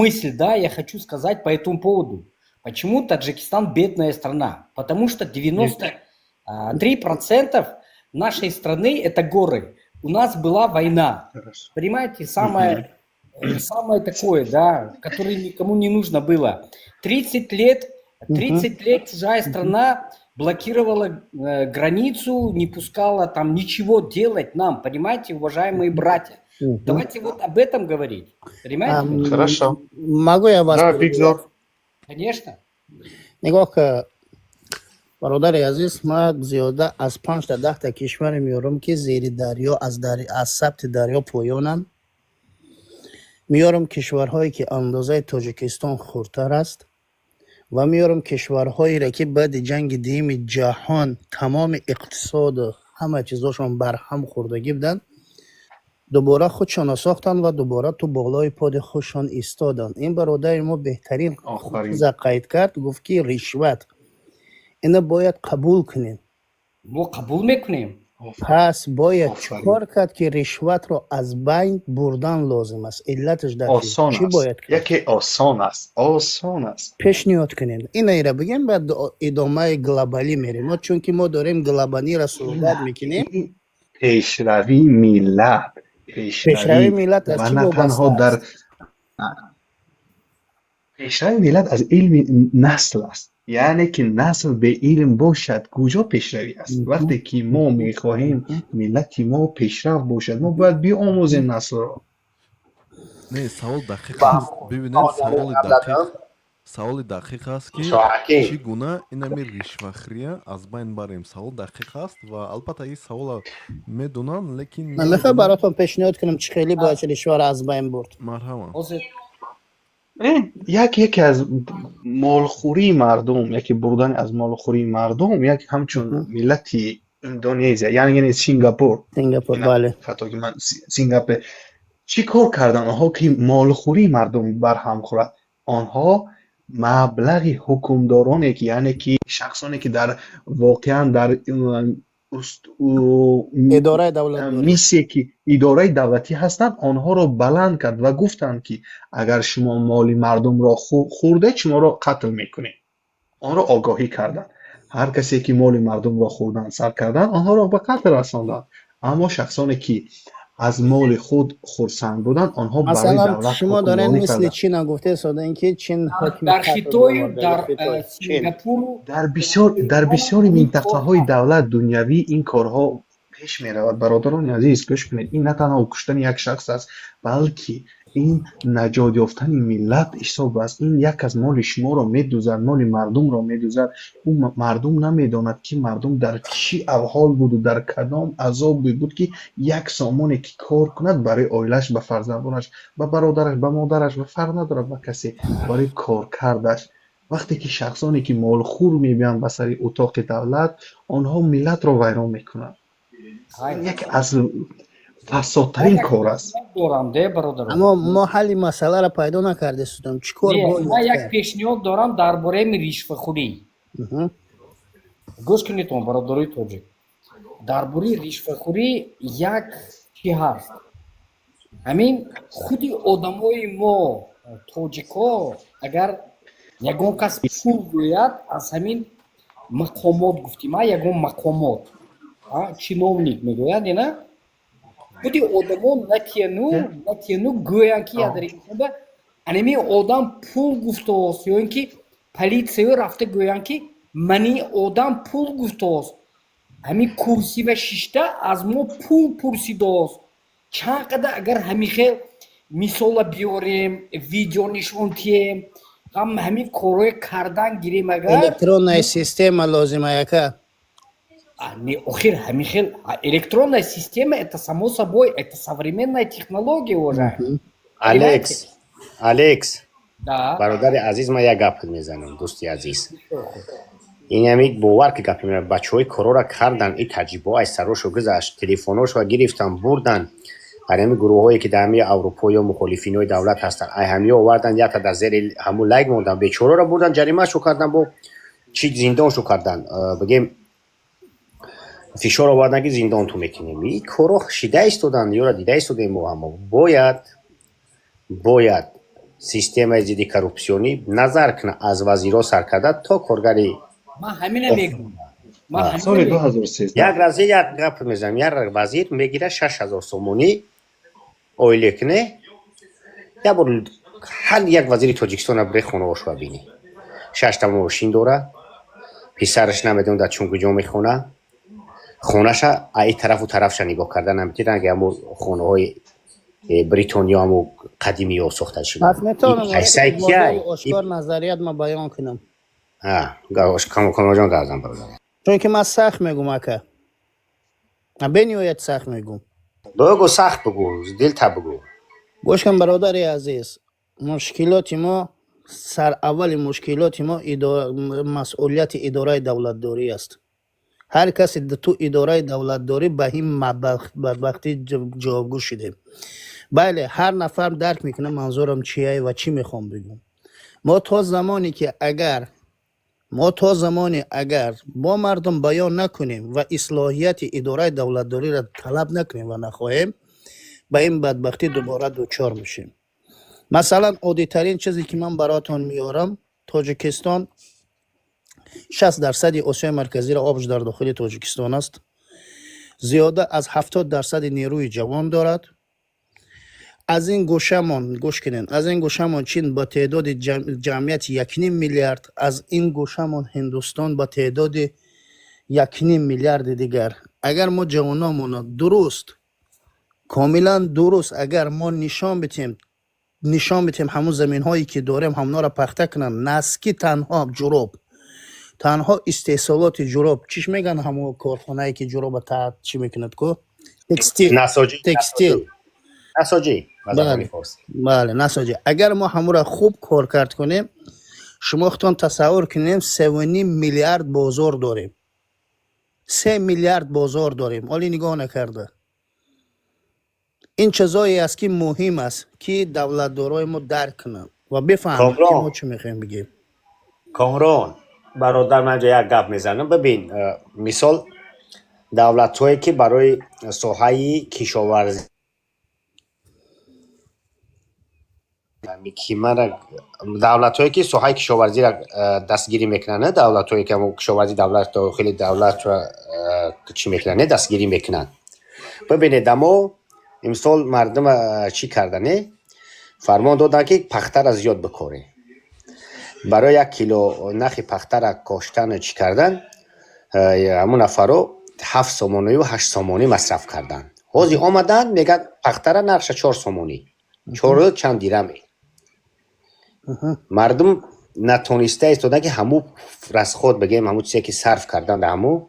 Мысль, да, я хочу сказать по этому поводу. Почему Таджикистан бедная страна? Потому что 93% нашей страны это горы. У нас была война. Понимаете, самое такое, да, которое никому не нужно было. 30 лет чужая страна блокировала границу, не пускала там ничего делать нам, понимаете, уважаемые братья. Давайте вот об этом говорить. Понимаете? Хорошо. Могу я вас... Да, Бигзор. Конечно. نگاه که برادر عزیز ما زیاده از 5 تا 10 تا کشور میارم که زیر دریا از سبت دریا پایانن. میارم کشورهایی که اندازه تاجیکستان خردتر است و میارم کشورهایی را که بعد جنگ دوم جهان تمام اقتصاد و همه چیزاشون برهم خوردگی بودن، دوباره خودشان ساختن و دوباره تو بالای پاد خودشان ایستادن. این برادر ما بهترین چیز قید کرد، گفت که رشوت اینو باید قبول کنین. ما قبول میکنیم. پس باید چکار کرد که رشوت رو از بین بردن لازم است. علتش در آسان چی باید است کرد؟ یکی آسان است پیشنهاد کنین. این ایره بگیم بعد ادامه گلوبالی میریم. ما چون که ما داریم گلوبالی را صحبت میکنیم. پیشروی ملت پیشروی ملت از و چی نه تنها وابسته در است؟ پیشروی ملت از علم نسل است. یعنی که نسل به علم باشد کجا پیشروی است؟ وقتی که ما میخواهیم ملت ما پیشرفت باشد ما باید بیاموزیم نسل را. نه سوال دقیق است. ببینید سوال دقیق است که چگونه اینمی رشوه‌خوری از بین بریم. سوال دقیق است و البته این سوال میدونن لیکن من میخوام براتون پیشنهاد کنم چه خیلی باید رشوه را از بین برد. مرحبا. یکی از مالخوری مردم، یکی بردن از مالخوری مردم، یک همچون ملتی اندونزیا یعنی سینگاپور بله. حتی که من سینگاپور چی کار کردن آنها که مالخوری مردم برهم خورد؟ آنها مبلغ حکمدارانی که یعنی که شخصانی که در واقعا در اداره دولت میسی که اداره دولتی هستند آنها را بلند کرد و گفتند که اگر شما مال مردم را خورده شما را قتل میکنید. آن را آگاهی کردند. هر کسی که مال مردم را خوردن سر کردند آنها را به قتل رساندند. اما شخصانی که از مال خود خرسند بودند آنها برای دولت مثلا شما دارین مثل چین گفته ساده اینکه چین در خیتوی در سینگاپور در بسیاری منطقه های دولت دنیوی این کارها پیش می رود. برادران عزیز گوش کنید، این نه تنها کشتن یک شخص است بلکه این نجات یافتن ملت حساب است. این یک از مال شما را میدوزد، مال مردم را میدوزد. اون مردم نمیداند که مردم در چی احوال بود و در کدام عذاب بود که یک سامانی که کار کند برای عائلش، به فرزندانش، به برادرش، به مادرش، به فرق ندارد به کسی، برای کار کردش. وقتی که شخصانی که مال خور میبینند به سر اتاق دولت آنها ملت را ویران میکنند. Ай, یک از فسادترین کار است. دارم ده برادر. اما ما حل مسئله را پیدا نکرده سودم چیکار من باید یک کرد؟ پیشنهاد دارم درباره رشوه خوری. مهم. گوش کنید اون برادری توجه. درباره رشوه خوری یک چی هست. همین خودی آدمای ما توجیکا اگر یگان کس پول گوید از همین مقامات گفتیم ها یگان مقامات чиновник میگوید نه خودی آدما نتیانو گویند که در این خود انمی آدم پول گفته است یا اینکه پلیسیا رفته گویند که منی آدم پول گفته است همین کرسی و شیشته از ما پول پرسیده است چقدر اگر همیشه مثال بیاریم ویدیو نشون دهیم هم همین کارهای کردن گیریم اگر الکتروننای سیستم لازمه یکه не охир همیشه электронная система это само собой это современная технология уважаемый الکس да برادر عزیز من یک گپ میزنم دوستی عزیز این همین باور که گپ میزنم بچهای کارا را کردن این تجربه از سراشو گذشت تلفناش را گرفتن بردن همین گروه هایی که در همه اروپا یا مخالفین های دولت هستن همه آوردن یا تا در زیر همون لایگ موندن بیچاره را بردن جریمه شو کردن با چی زندان شو کردن بگیم فشار آوردن که زندان تو میکنیم این کارا شیده ایستادن یا را دیده ایستادیم ما اما باید سیستم ضد کروپسیونی نظر کنه از وزیرا سرکرده تا کارگری من همین میگم من سال همین 2013 یک رازی یک گپ میزنم یک وزیر میگیره 6000 سومونی اویلی کنه یا بر هر یک وزیر تاجیکستان بره خونه واش ببینی 6 تا ماشین داره پسرش نمیدونه در چون کجا میخونه خونه‌ش ای طرف و طرفش نگاه کردن نمیتونن که همون خونه های بریتانیا هم قدیمی ها ساخته شده پس میتونم ایسای کیای اشکار نظریت ما بیان کنم گاوش کام جان گازم برادر چون که من سخت میگم اکه من بنیویت سخت میگم بگو سخت بگو دل تا بگو گوش کن برادر عزیز مشکلات ما سر اول مشکلات ما مسئولیت اداره دولتداری است هر کسی تو اداره دولتداری به این بدبختی جوابگو شده بله هر نفر درک میکنه منظورم چیه و چی میخوام بگم ما تا زمانی اگر با مردم بیان نکنیم و اصلاحیت اداره دولتداری را طلب نکنیم و نخواهیم به این بدبختی دوباره دوچار میشیم مثلا عادی ترین چیزی که من براتون میارم تاجیکستان 60% آسیای مرکزی را آبش در داخل تاجیکستان است زیاده از 70% نیروی جوان دارد از این گوشه‌مان چین با تعداد جمعیت 1.5 میلیارد از این گوشه‌مان هندوستان با تعداد 1.5 میلیارد دیگر اگر ما جوانامون کاملا درست اگر ما نشان بدیم همون زمین هایی که داریم همونا را پخته کنن نسکی تنها استحصالات جوراب چیش میگن همون کارخانه‌ای که جوراب تا چی میکند کو تکستیل نساجی بله نساجی اگر ما همون را خوب کار کرد کنیم شما خودتون تصور کنیم 3.5 میلیارد بازار داریم 3 میلیارد بازار داریم ولی نگاه نکرده این چیزایی است که مهم است که دولتدارای ما درک کنن و بفهمن که ما چی میخوایم بگیم کامران برادر من جا یک گپ میزنم ببین مثال دولت هایی که برای ساحه کشاورزی دولت هایی که ساحه کشاورزی را دستگیری میکنن دولت هایی که کشاورزی دولت داخل دولت را چی میکنن دستگیری میکنن ببینید اما امسال مردم چی کردنه فرمان دادن که پخته را زیاد بکاره برای 1 کیلو نخ پخته را کاشتن چی کردن همون نفرو 7 سومونی و 8 سومونی مصرف کردن حاضی آمدن میگن پخته را نرخش 4 سومونی 4 چند دیرمی مردم نتونسته ایستادن که همو رسخود بگیم همو چیزی که صرف کردن در همو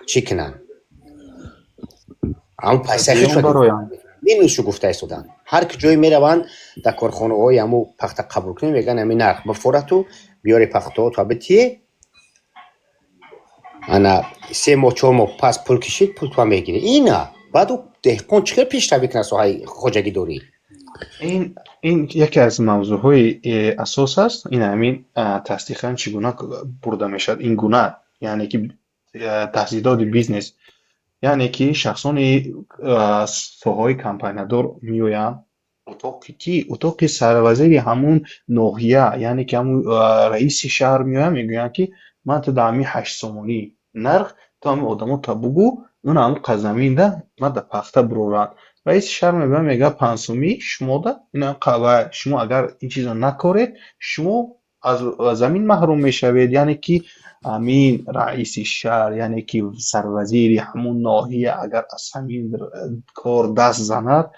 چی کنن همو پیسه شد نمیشو گفته ایستادن هر که جایی میروند در کارخانه های همو پخته قبول کنیم میگن همین نرخ بفورتو بیاری پخته تو بتیه ана 3 моҳ 4 моҳ пас пул кишид, пул то мегире. Ина баъду деҳқон чиқар пешравӣ кунад соҳаи хоҷагидорӣ. این یکی از موضوعهای اساس است. این همین تصدیقاً چگونه برده میشد این گونه، یعنی که تهدیدات بیزنس، یعنی که شخصان ساهای کمپاینادور میویند اتاق سروزیر همون ناحیه، یعنی که همون رئیس شهر میویند میگویند که من تا دامی 8 سومونی نرخ تا همین آدما تا بگو اون همون قزمین ده من در پخته برورند. رئیس شهر میگه 5 سومی شما ده اینا قوه، شما اگر این چیزا نکارید شما از زمین محروم میشوید. یعنی که همین رئیس شهر، یعنی که سروزیر همون ناحیه اگر از همین کار دست زند،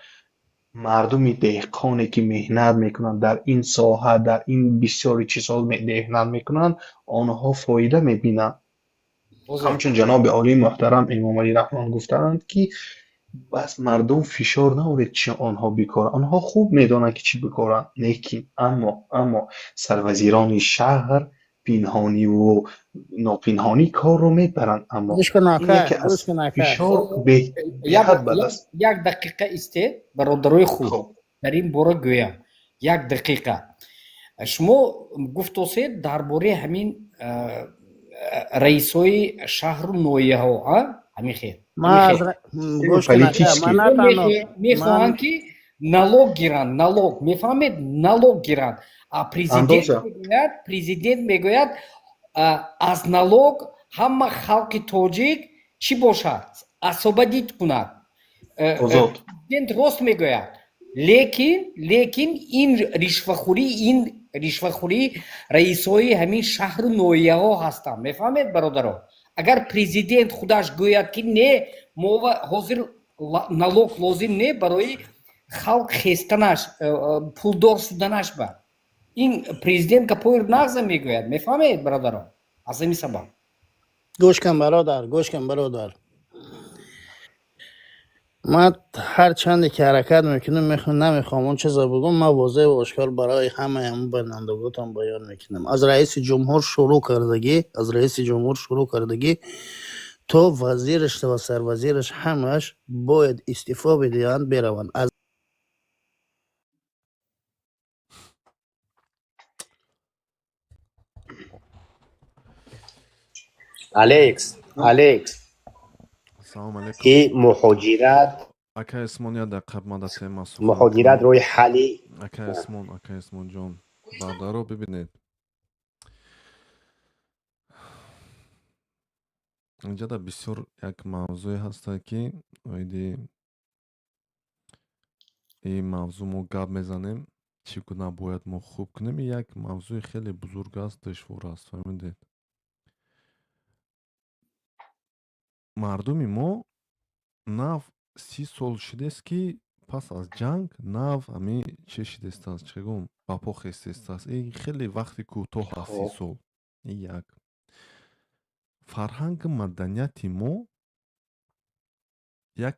مردم دهقانی که مهنت میکنند در این ساحه، در این بسیاری چیزها مهنت میکنند، آنها فایده میبینند. همچون جناب عالی محترم امام علی رحمان گفتند که بس مردم فشار نورید چه آنها بیکار، آنها خوب میدانند که چی بکارند، لیکن اما سروزیران شهر پنهانی و ناپنهانی کار رو میبرند. اما گوش کن این آقا، یکی از گوش کن آقا. فشار به حد بد است. یک دقیقه استه برادرای خوب خب در این باره گویم. یک دقیقه شما گفتید درباره همین رئیسای شهر و نویه ها همین خیر ما از گوش کن آقا، من نتانم میخواهند که نالوگ گیرند، نالوگ میفهمید، نالوگ گیرند. پرزیدنت میگوید از نالوگ همه خلق تاجیک چی باشد عصبانیت کند. پرزیدنت راست میگوید، لیکن این رشوه‌خوری رئیسای همین شهر و نویه ها هستند. میفهمید برادران؟ اگر پرزیدنت خودش گوید که نه ما حاضر نالوگ لازم نه برای خلق خستنش پولدار شدنش با این پرزیدنت که پویر نغزه میگوید. میفهمید برادران؟ از این سبب گوش کن برادر، گوش کن برادر. من هر چندی که حرکت میکنم نمیخوام اون چیزا بگم، من واضح و آشکار برای همه همون بینندگانتان بیان میکنم. از رئیس جمهور شروع کردگی تو وزیرش و سروزیرش همش باید استعفا بدهند بروند. از الکس سلام علیکم. این مهاجرت اکا اسمون یا دقیق ماده تیما مهاجرت روی حلی اکا اسمون جان برده رو ببینید. اینجا دا بسیار یک موضوع هسته که ویدی این موضوع ما گپ میزنیم چگونه باید ما خوب کنیم. یک موضوع خیلی بزرگ است، دشوار است. فهمیدید؟ مردمی ما نав 30 سال شدهست که پس از جنگ نав همین چه شدهست است، چگم بپا خستهست است. این خیلی وقتی کوتاه است 30 سال. این یک فرهنگ مدنیتی ما یک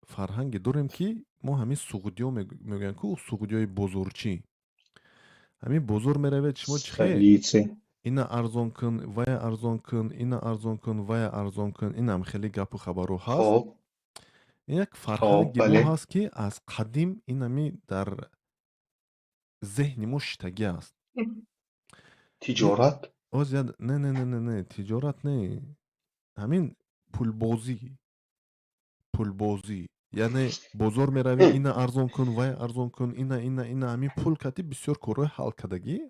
فرهنگ داریم که ما همین سعودی ها میگن که سعودی های بزرچی همین بزرگ میروید شما چخیر اینا ارزان کن وای ارزان کن، اینا ارزان کن وای ارزان کن. این هم خیلی گپ و خبرو هست. این یک فرهنگ ما هست که از قدیم این همی در ذهن ما شتگی است. تجارت؟ نه تجارت نه، همین پول بازی یعنی بازار میروی اینا ارزان کن وای ارزان کن، اینا همین پول کتی بسیار کارهای حل کردگی.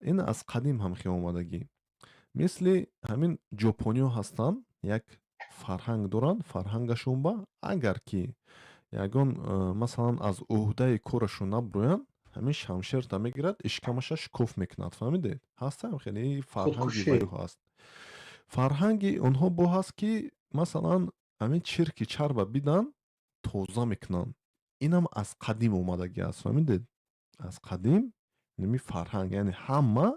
این از قدیم هم خیلی آمدگی. مثل همین ژاپنی ها هستن، یک فرهنگ دارن. فرهنگشون با اگر که یگان مثلا از عهده کارشون نبروین همین شمشیر تا میگیرد اشکمش شکوف میکند. فهمیدید؟ هستن خیلی فرهنگ زیبایی هست. فرهنگ اونها با هست که مثلا همین چرکی چرب بیدن توزه میکنن. اینم از قدیم اومدگی است. فهمیدید؟ از قدیم نمی فرهنگ یعنی همه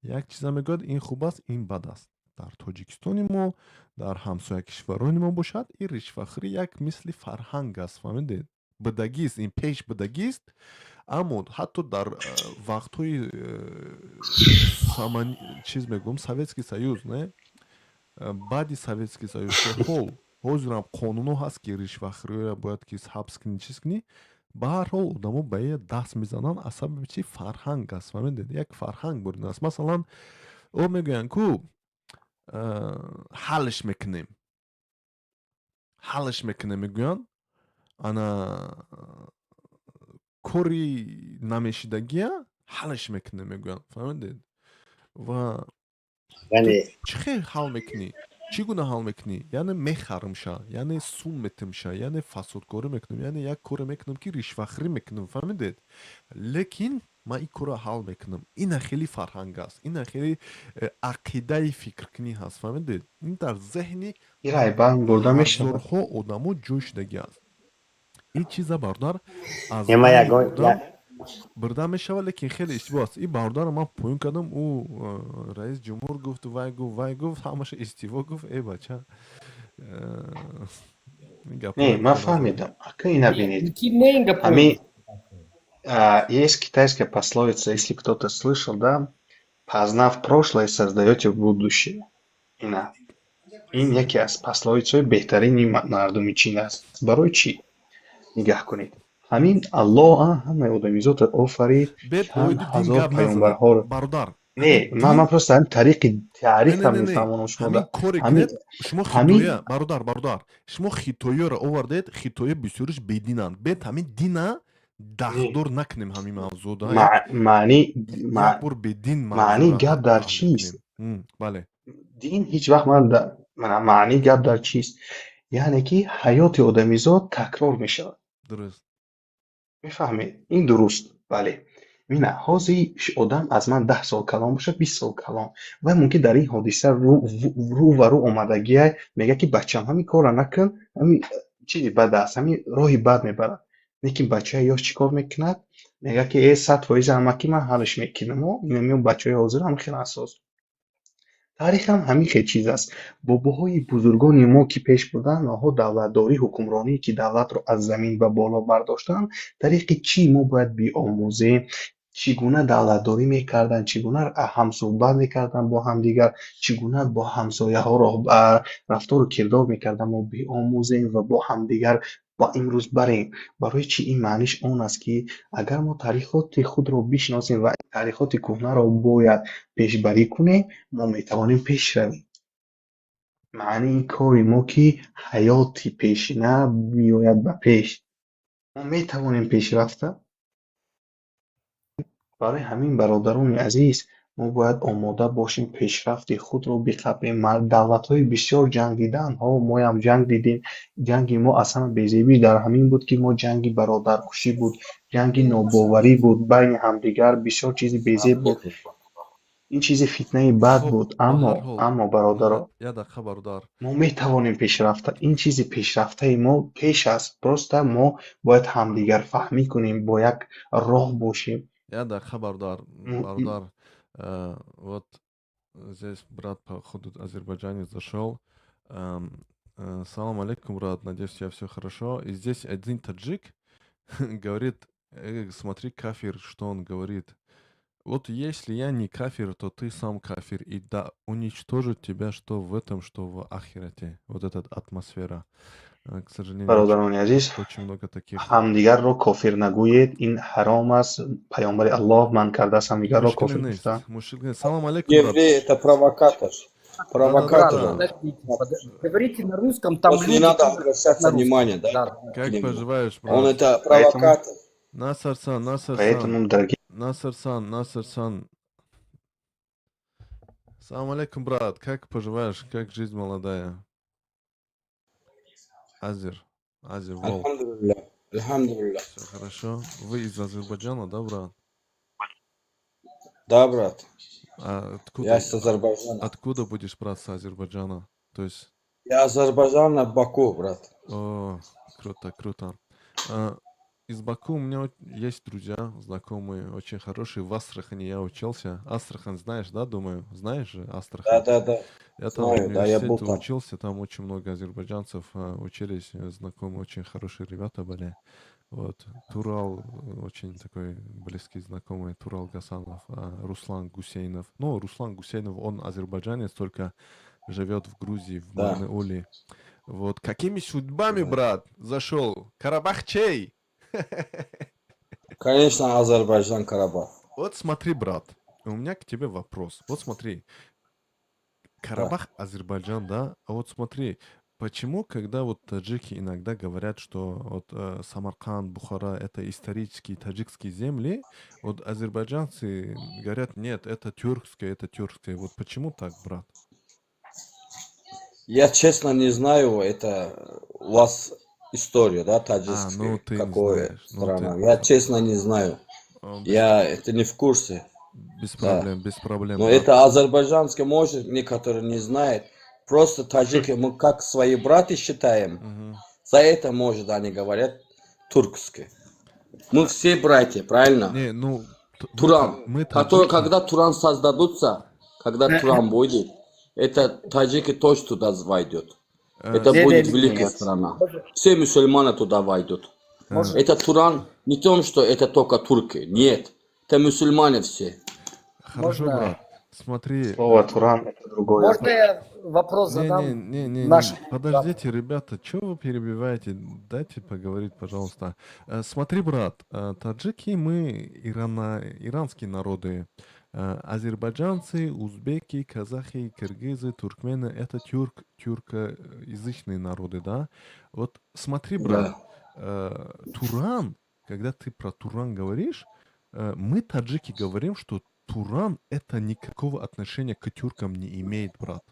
یک چیز میگوید این خوب است این بد است. در تاجیکستان ما در همسایه کشوران ما باشد این رشوه‌خوری یک مثل فرهنگ است. فهمیدید؟ بدگی است، این پیش بدگی است. اما حتی در وقت‌های چیز میگم سوویتسکی سایوز نه баъди Советский Союз ки ҳозирам қонуно ҳаст ки ришвахӯриро бояд ки ҳабс кунӣ чиз кунӣ, ба ҳар ҳол одамо ба е даст мезананд аз сабаби чи фарҳанг аст, фаҳмидед, як фарҳанг буридааст. Масалан о мегӯянд ку ҳалш мекунем мегӯянд, ана кори намешидагия ҳалш мекунем мегӯянд, фаҳмидед. Ва یعنی чӣ хел ҳал мекунӣ? Чӣ гуна ҳал мекунӣ? Яъне мехаримша, яъне сум метимша, яъне фасодкорӣ мекунем, яъне як коре мекунем ки ришвахӯрӣ мекунем, фаҳмидед? Лекин ман ин корро ҳал мекунам. Ина хеле фарҳанг аст, ина хеле ақидаи фикркунӣ ҳаст, фаҳмидед? Ин дар зеҳни این رای برده میشه ҳазорҳо одамо ҷой шудагӣ аст. Ин чиза бародар аз یما баъни ягон одам бурда мешавад, лекин хеле иштибоҳ аст. Ин бародарро ман поён кардам, ӯ раис ҷумҳур гуфт, вай гуфт, ҳамаша истиво гуфт. Бача ин гапҳоро не ки من назарам. فهمیدم اگه اینا بینید Кимненго Ами, понял. есть китайская пословица, если кто-то слышал, да, познав прошлое, создаете будущее. Ина. این یکی از پسلویچ‌های بهترین مردمی چین است. برای چی؟ نگاه کنید. همین الله همه آدمیزاد رو آفرید، Бе چند поиду дин هزار гап назанед, پیامبرها رو. бародар. نه Ҳамин من дин просто همین تاریخ رو не. میفهمونم شما Ҳамин да. коре همین кунед, шумо همین хитоя, бародар. Шумо хитояро овардед, хитоя бисёриш бединанд. Бед ҳамин дина дахдор накунем ҳамин мавзӯъда. معنی Як бор бедин معنی мавзӯъро گپ در ҳал چیست؟ мекунем. Бале. دین هیچ وقت من معنی گپ در چیست؟ یعنی که حیات آدمیزاد تکرار میشه. Дуруст. میفهمید؟ این درست. بله. می‌بینی حاضی آدم از من 10 سال کلام باشه 20 سال کلام و ممکن در این حادثه رو آمدگی میگه که بچه‌م همین کارو نکن، همین چیزی بد است، همین راهی بد میبره. لیکن بچه یا چیکار میکنه؟ میگه که 100% امکی من حلش میکنم و این بچه حاضر هم خیلی اساس. تاریخ هم همین خیلی چیز است. باباهای بزرگان ما که پیش بودن، آنها دولتداری حکمرانی که دولت رو از زمین به بالا برداشتن، طریق چی ما باید بیاموزیم؟ چگونه دولتداری میکردن، چگونه همصحبت میکردن با همدیگر، چگونه با همسایه ها را رفتار و کردار میکردن، ما بیاموزیم و با همدیگر با امروز بریم. برای چی؟ این معنیش اون است که اگر ما تاریخات خود رو بشناسیم و تاریخات کهنه را باید پیشبری کنیم، ما میتوانیم پیش رویم. معنی این کاری ما که حیاتی پیشینه میآید به پیش، ما میتوانیم پیش رفته. برای همین برادران عزیز ما باید آماده باشیم پیشرفت خود رو بخواهیم. دولت‌های بسیار جنگیدن ها، ما هم جنگ دیدیم. جنگ ما اصلا بی‌زیبی در همین بود که ما جنگ برادرکشی بود، جنگ ناباوری بود بین همدیگر، بسیار چیزی بی‌زیب بود. این چیز فتنه بد خب بود. با هر اما حال برادر یا دقیقه برادر ما میتوانیم پیشرفته. این چیز پیشرفته ما پیش است. درسته ما باید همدیگر فهمی کنیم، با یک راه باشیم. یا دقیقه برادر م- вот здесь брат походу азербайджанец зашел. Салам алейкум, брат, надеюсь, у тебя все хорошо. И здесь один таджик говорит, смотри, кафир, что он говорит. Вот если я не кафир, то ты сам кафир. И да, уничтожит тебя что в этом, что в ахирате. Вот эта атмосфера. К сожалению, برادران عزیز очень много таких. همدیگر را کافر نگویید، این حرام است. پیامبر الله من کرده است همدیگر را کافر گفتن. Мушкилин. Салам алейкум, брат. Еврей это провокатор. Провокатор. Да. Подождите, говорите на русском, там Вот не люди надо тоже обращаться на русском. внимание, да? Да. Как к нему. поживаешь, Он брат? это провокатор. Насарсан. поэтому, дорогие Насарсан. Салам алейкум, брат. Как поживаешь? Как жизнь молодая? Азер, Вол. Альхамдулилля. Все хорошо. Вы из Азербайджана, да, брат? Да, брат. А Я с Азербайджана. откуда будешь, брат, с Азербайджана? То есть... Я Азербайджана, Баку, брат. О, круто. Из Баку у меня есть друзья, знакомые, очень хорошие. В Астрахани я учился. Астрахань знаешь, да, думаю? Знаешь же Астрахань? Да. Я там Знаю, в да, я был университете там. учился, там очень много азербайджанцев учились, знакомые, очень хорошие ребята были. Вот, Турал, очень такой близкий знакомый, Турал Гасанов, Руслан Гусейнов. Ну, Руслан Гусейнов, он азербайджанец, только живет в Грузии, в Да. Марнеуле. Вот какими судьбами, брат, зашел? Карабахчей! Конечно, Азербайджан, Карабах. Вот смотри, брат, у меня к тебе вопрос. Вот смотри, Карабах, Азербайджан, да? А вот смотри, почему, когда вот таджики иногда говорят, что вот Самарканд, Бухара — это исторические таджикские земли, вот азербайджанцы говорят, нет, это тюркское, это тюркское. Вот почему так, брат? Я честно не знаю, это у вас история, да, А, таджикская, ну ты не какой знаешь. Ну страна. ты... Я честно не знаю. Без, Я это не в курсе. без Да. проблем, без проблем, Но брат. это азербайджанское, может, некоторые не знают. Просто таджики мы как свои братья считаем. Мгм. За это, может, они говорят туркское. Мы все братья, правильно? Не, ну, Туран. мы Который, таджики. когда Туран создадутся, когда Туран будет, это таджики тоже туда войдет. Это Не, будет не, не, великая не. страна. Все мусульмане туда войдут. Может, Это Туран не то, что это только турки. Нет. Это мусульмане все. Хорошо, можно- брат. Смотри. Слово Туран это другое. можно я вопрос задам? Не, Наш- подождите, ребята, что вы перебиваете? Дайте поговорить, пожалуйста. Смотри, брат, таджики мы иранские народы. Азербайджанцы, узбеки, казахи, киргизы, туркмены — это тюркоязычные народы, да? Вот смотри, брат, Туран, когда ты про Туран говоришь, мы, таджики, говорим, что Туран — это никакого отношения к тюркам не имеет, брат.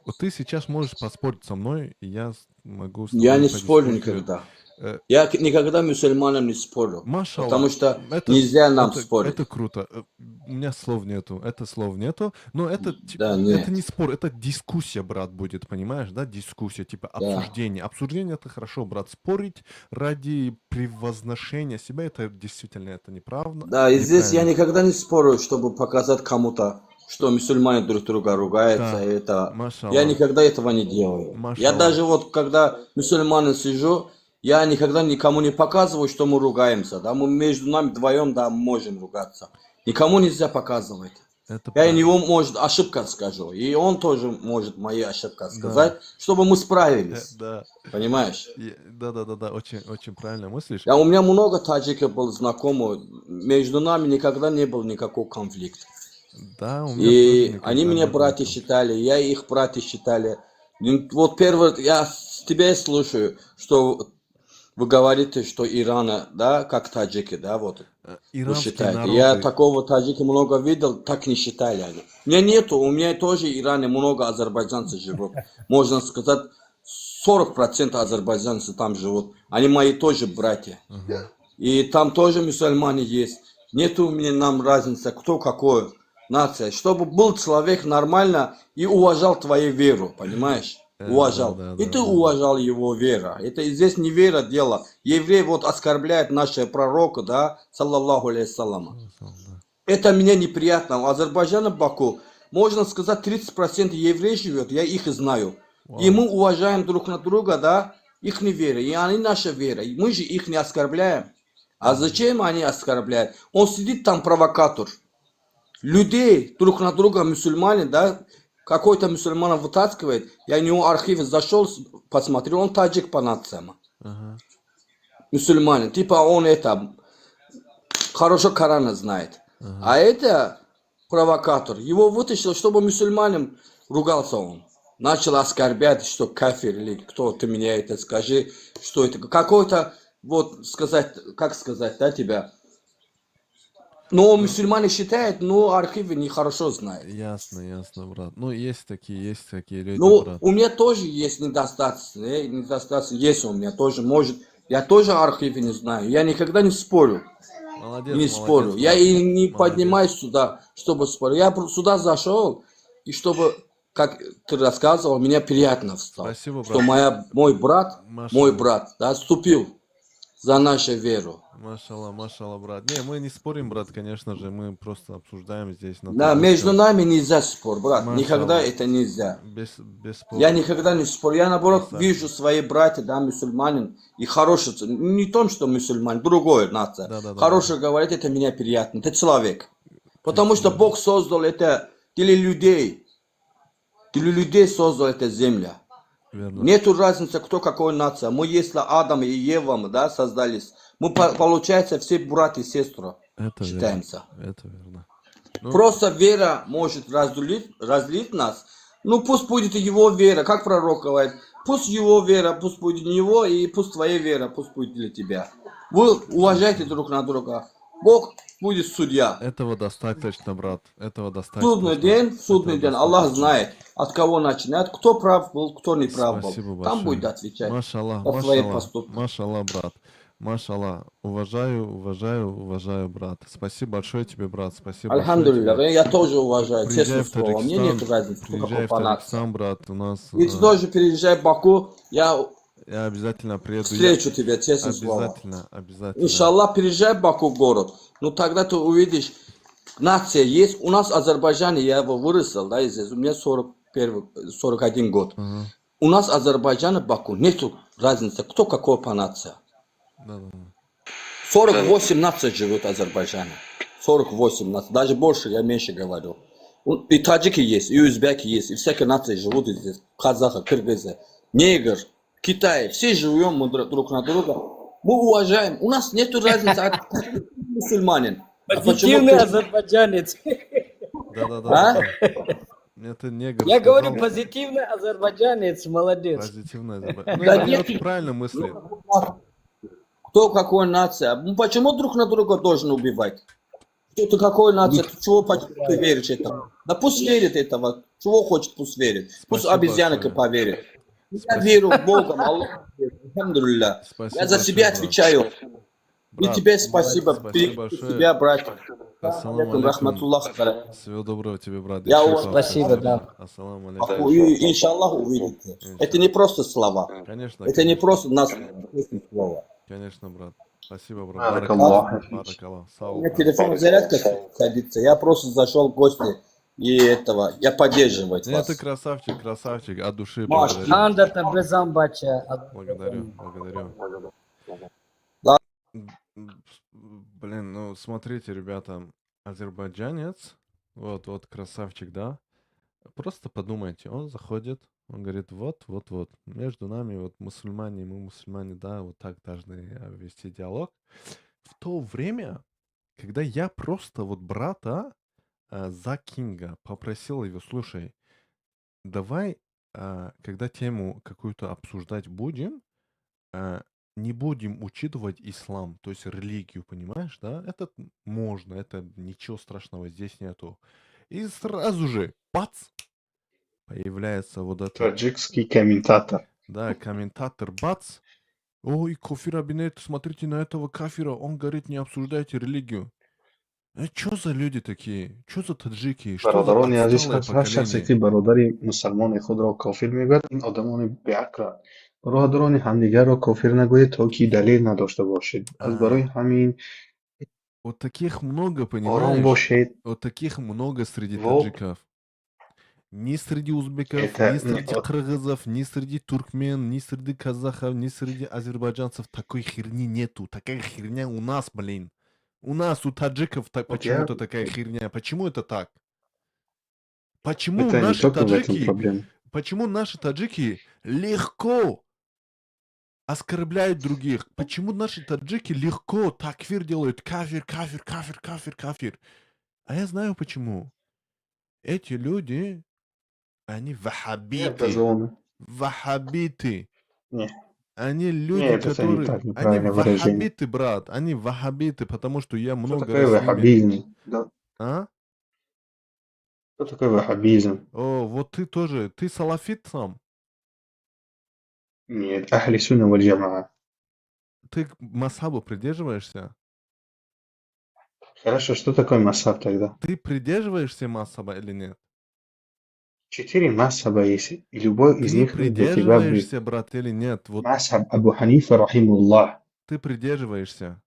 Вот ты сейчас можешь поспорить со мной, и я могу с Я тобой не по спорю дискуссию. никогда. Э, Я никогда мусульманам не спорю. Машаллах, Потому что это- нельзя нам это, спорить. Это круто. У меня слов нету, но это, типа, Да, это нет. не спор, это дискуссия, брат, будет, понимаешь, да, дискуссия, типа Да. обсуждение. Обсуждение — это хорошо, брат, спорить ради превозношения себя — это действительно это неправда. Да, и здесь я неправильно. никогда не спорю, чтобы показать кому-то, что мусульмане друг друга ругаются. Да. И это... Машаллах. Я никогда этого не делаю. Я Машаллах. даже вот, когда мусульмане сижу, я никогда никому не показываю, что мы ругаемся. Да? Мы между нами вдвоем, да, можем ругаться. Никому нельзя показывать. Это Я правильно. него, может, ошибка скажу. И он тоже может мои ошибки сказать, чтобы мы справились. Да. Понимаешь? Да, очень, очень правильно мыслишь. У меня много таджиков был знакомых. Между нами никогда не был никакого конфликта. Да, у меня тоже И никогда они меня не было братья этого. считали, я их братья считали. И вот первое, я с тебя слушаю, что вы говорите, что Ирана, да, как таджики, да, вот, вы Иранские считаете. Я народы. такого таджики много видел, так не считали они. У меня нету, у меня тоже в Иране много азербайджанцев живут. Можно сказать, 40% азербайджанцев там живут. Они мои тоже братья. Ага. И там тоже мусульмане есть. Нету у меня нам разницы, кто какой нация. Чтобы был человек нормально и уважал твою веру, понимаешь? Уважал. Да, И ты уважал его вера. Это здесь не вера дело. Еврей вот оскорбляет нашего пророка, да, саллаллаху алейхиссалама. Это мне неприятно. В Азербайджане, Баку, можно сказать, 30% евреев живет, я их знаю. И мы уважаем друг на друга, да, их вера, и они наша вера. И мы же их не оскорбляем. А зачем они оскорбляют? Он сидит там провокатор. Людей друг на друга мусульмане, да, какой-то мусульман вытаскивает. Я в него архив зашел, посмотрел, он таджик по нациям. Ага. Мусульманин. Типа он это хорошо Корана знает. А это провокатор. Его вытащил, чтобы мусульманам ругался он. Начал оскорбять, что кафир или кто ты меня это скажи, что это. Какой-то, вот сказать, как сказать, да, тебя. Но мусульмане считают, но архивы нехорошо знают. Ясно, брат. Ну, есть такие люди, Ну, брат. у меня тоже есть недостатки, есть у меня тоже, может, я тоже архивы не знаю, я никогда не спорю, Молодец, не спорю, брат. я и не Молодец. поднимаюсь сюда, чтобы спорить, я сюда зашел, и чтобы, как ты рассказывал, меня приятно стало, Спасибо, брат. что мой брат, да, вступил за нашу веру. Машалла, брат. Не, мы не спорим, брат, конечно же, мы просто обсуждаем здесь. На Да, том, между что- нами нельзя спор, брат, Машалла. никогда это нельзя. Без спора. Я никогда не спорю. Я, наоборот, Красавчик. вижу свои братья, да, мусульманин, и хороший, не том, что мусульман, другой нация. Да. Хороший говорит, это меня приятно, это человек. Потому что Бог создал это для людей. Для людей создал эта земля. Верно. Нету разницы, кто какой нация. Мы, если Адам и Ева, да, создались, мы, получается, все братья и сестры Это считаемся. верно. Это верно. Ну, Просто вера может разлить нас. Ну, пусть будет его вера, как пророк говорит. Пусть его вера, пусть будет у него, и пусть твоя вера, пусть будет для тебя. Вы уважайте друг на друга. Бог будет судья. этого достаточно, брат. Этого достаточно. Судный день, судный Этого день. Аллах достаточно. знает, от кого начинать, кто прав был, кто не прав был. Спасибо Там большое. будет отвечать Машаллах, за свои машаллах, поступки. машаллах, брат. Машаллах. Уважаю, брат. Спасибо большое тебе, брат. Спасибо большое Альхамдулилля, тебе. я тоже уважаю, Приезжай честное в слово. Мне нет Таджикистан. разницы, кто Приезжай какой в по нации. Таджикистан, брат. У нас... И ты тоже приезжай в Баку, я Я обязательно приеду. встречу тебя, честное слово. Обязательно. Иншаллах, приезжай в Баку город. Ну тогда ты увидишь, нация есть. У нас в Азербайджане, я его вырастил, да, здесь. У меня 41 год. Ага. У нас в Азербайджане, в Баку, нету разницы, кто какой по нации. Да. 48 наций живет в Азербайджане. 48 наций. Даже больше, я меньше говорю. И таджики есть, и узбеки есть, и всякие нации живут здесь. Казахи, кыргызы, негр, Китай. Все живем мы друг на друга. Мы уважаем. У нас нет разницы, а ты мусульманин. А почему Позитивный ты- азербайджанец. Да. Это негр. Я сказал. говорю, позитивный азербайджанец, молодец. Позитивно. Ну, Да это нет. вот правильно мысли. Кто какой нация? Ну, почему друг на друга должен убивать? Кто ты какой нация? Ты чего почему ты веришь этому? Да пусть верит этого. Чего хочет, пусть верит. Пусть Спасибо обезьянка большое. поверит. Я верю в Бога, Аллах. Альхамдулилля. Спасибо Я за себя большое, брат. отвечаю. И Брат, тебе спасибо. спасибо Перед большое. тебя, братья. Ассаламу Алейкум, алейкум. рахматуллах. Всего доброго тебе, брат. Я Держи вас- крепко. Спасибо, да. Ассаламу алейкум. И, иншаллах, увидите. Это не просто слова. Конечно. Это не просто нас слова. Конечно, брат. Спасибо, брат. Баракаллах. Баракаллах. У Сау. меня телефон зарядка садится. Я просто зашел в гости. И этого, я поддерживать Нет, вас. ты красавчик, от души Маш, благодарю. Анда Табризан бача. Благодарю. Да. Блин, ну смотрите, ребята, азербайджанец, вот красавчик, да? Просто подумайте, он заходит, он говорит, вот, между нами вот мусульмане, мы мусульмане, да, вот так должны вести диалог. В то время, когда я просто вот брата за Кинга попросил его, слушай, давай, когда тему какую-то обсуждать будем, не будем учитывать ислам, то есть религию, понимаешь, да? Это можно, это ничего страшного здесь нету. И сразу же, бац, появляется вот этот, Таджикский комментатор. да, комментатор, бац. Ой, Кофир Абинет, смотрите на этого кафира, он говорит, не обсуждайте религию. Что за люди такие? Что за таджики? Что за برادران عزیز отсталое هر شخصی поколение? که برادری مسلمان خود را کافر میگوید این آدمان بیعقل برادران همدیگر را کافر نگویید تا که دلیل نداشته باشید از برای همین Вот таких много, آرام понимаешь? باشید Вот таких много среди Вот. таджиков. Ни среди узбеков, Это, ни среди вот. кыргызов, ни среди туркмен, ни среди казахов, ни среди азербайджанцев такой херни нету. Такая херня у нас, блин. У нас, у таджиков Вот почему-то я- такая херня. Почему это так? Почему это не наши только в этом таджики, проблема. почему наши таджики легко оскорбляют других? Почему наши таджики легко такфир делают? Кафир, кафир, кафир, кафир, кафир. А я знаю почему. Эти люди, они Нет, ваххабиты. позвону. Ваххабиты. Не. Они люди, Нет, это не которые... так, Они неправильное выражение. ваххабиты, брат. Они ваххабиты, потому что я Что много такое раз с ними... ваххабизм? Да. А? Что такое ваххабизм? О, вот ты тоже. Ты салафит сам. Нет, ахли сунна валь джамаа. Ты масхабу придерживаешься? Хорошо, что такое масхаб тогда? Ты придерживаешься масхаба или нет? 4 масхаба есть, и любой из Ты них для тебя будет. придерживаешься, брат, или нет? Вот Масхаб Абу Ханифа рахимуллах. ты придерживаешься.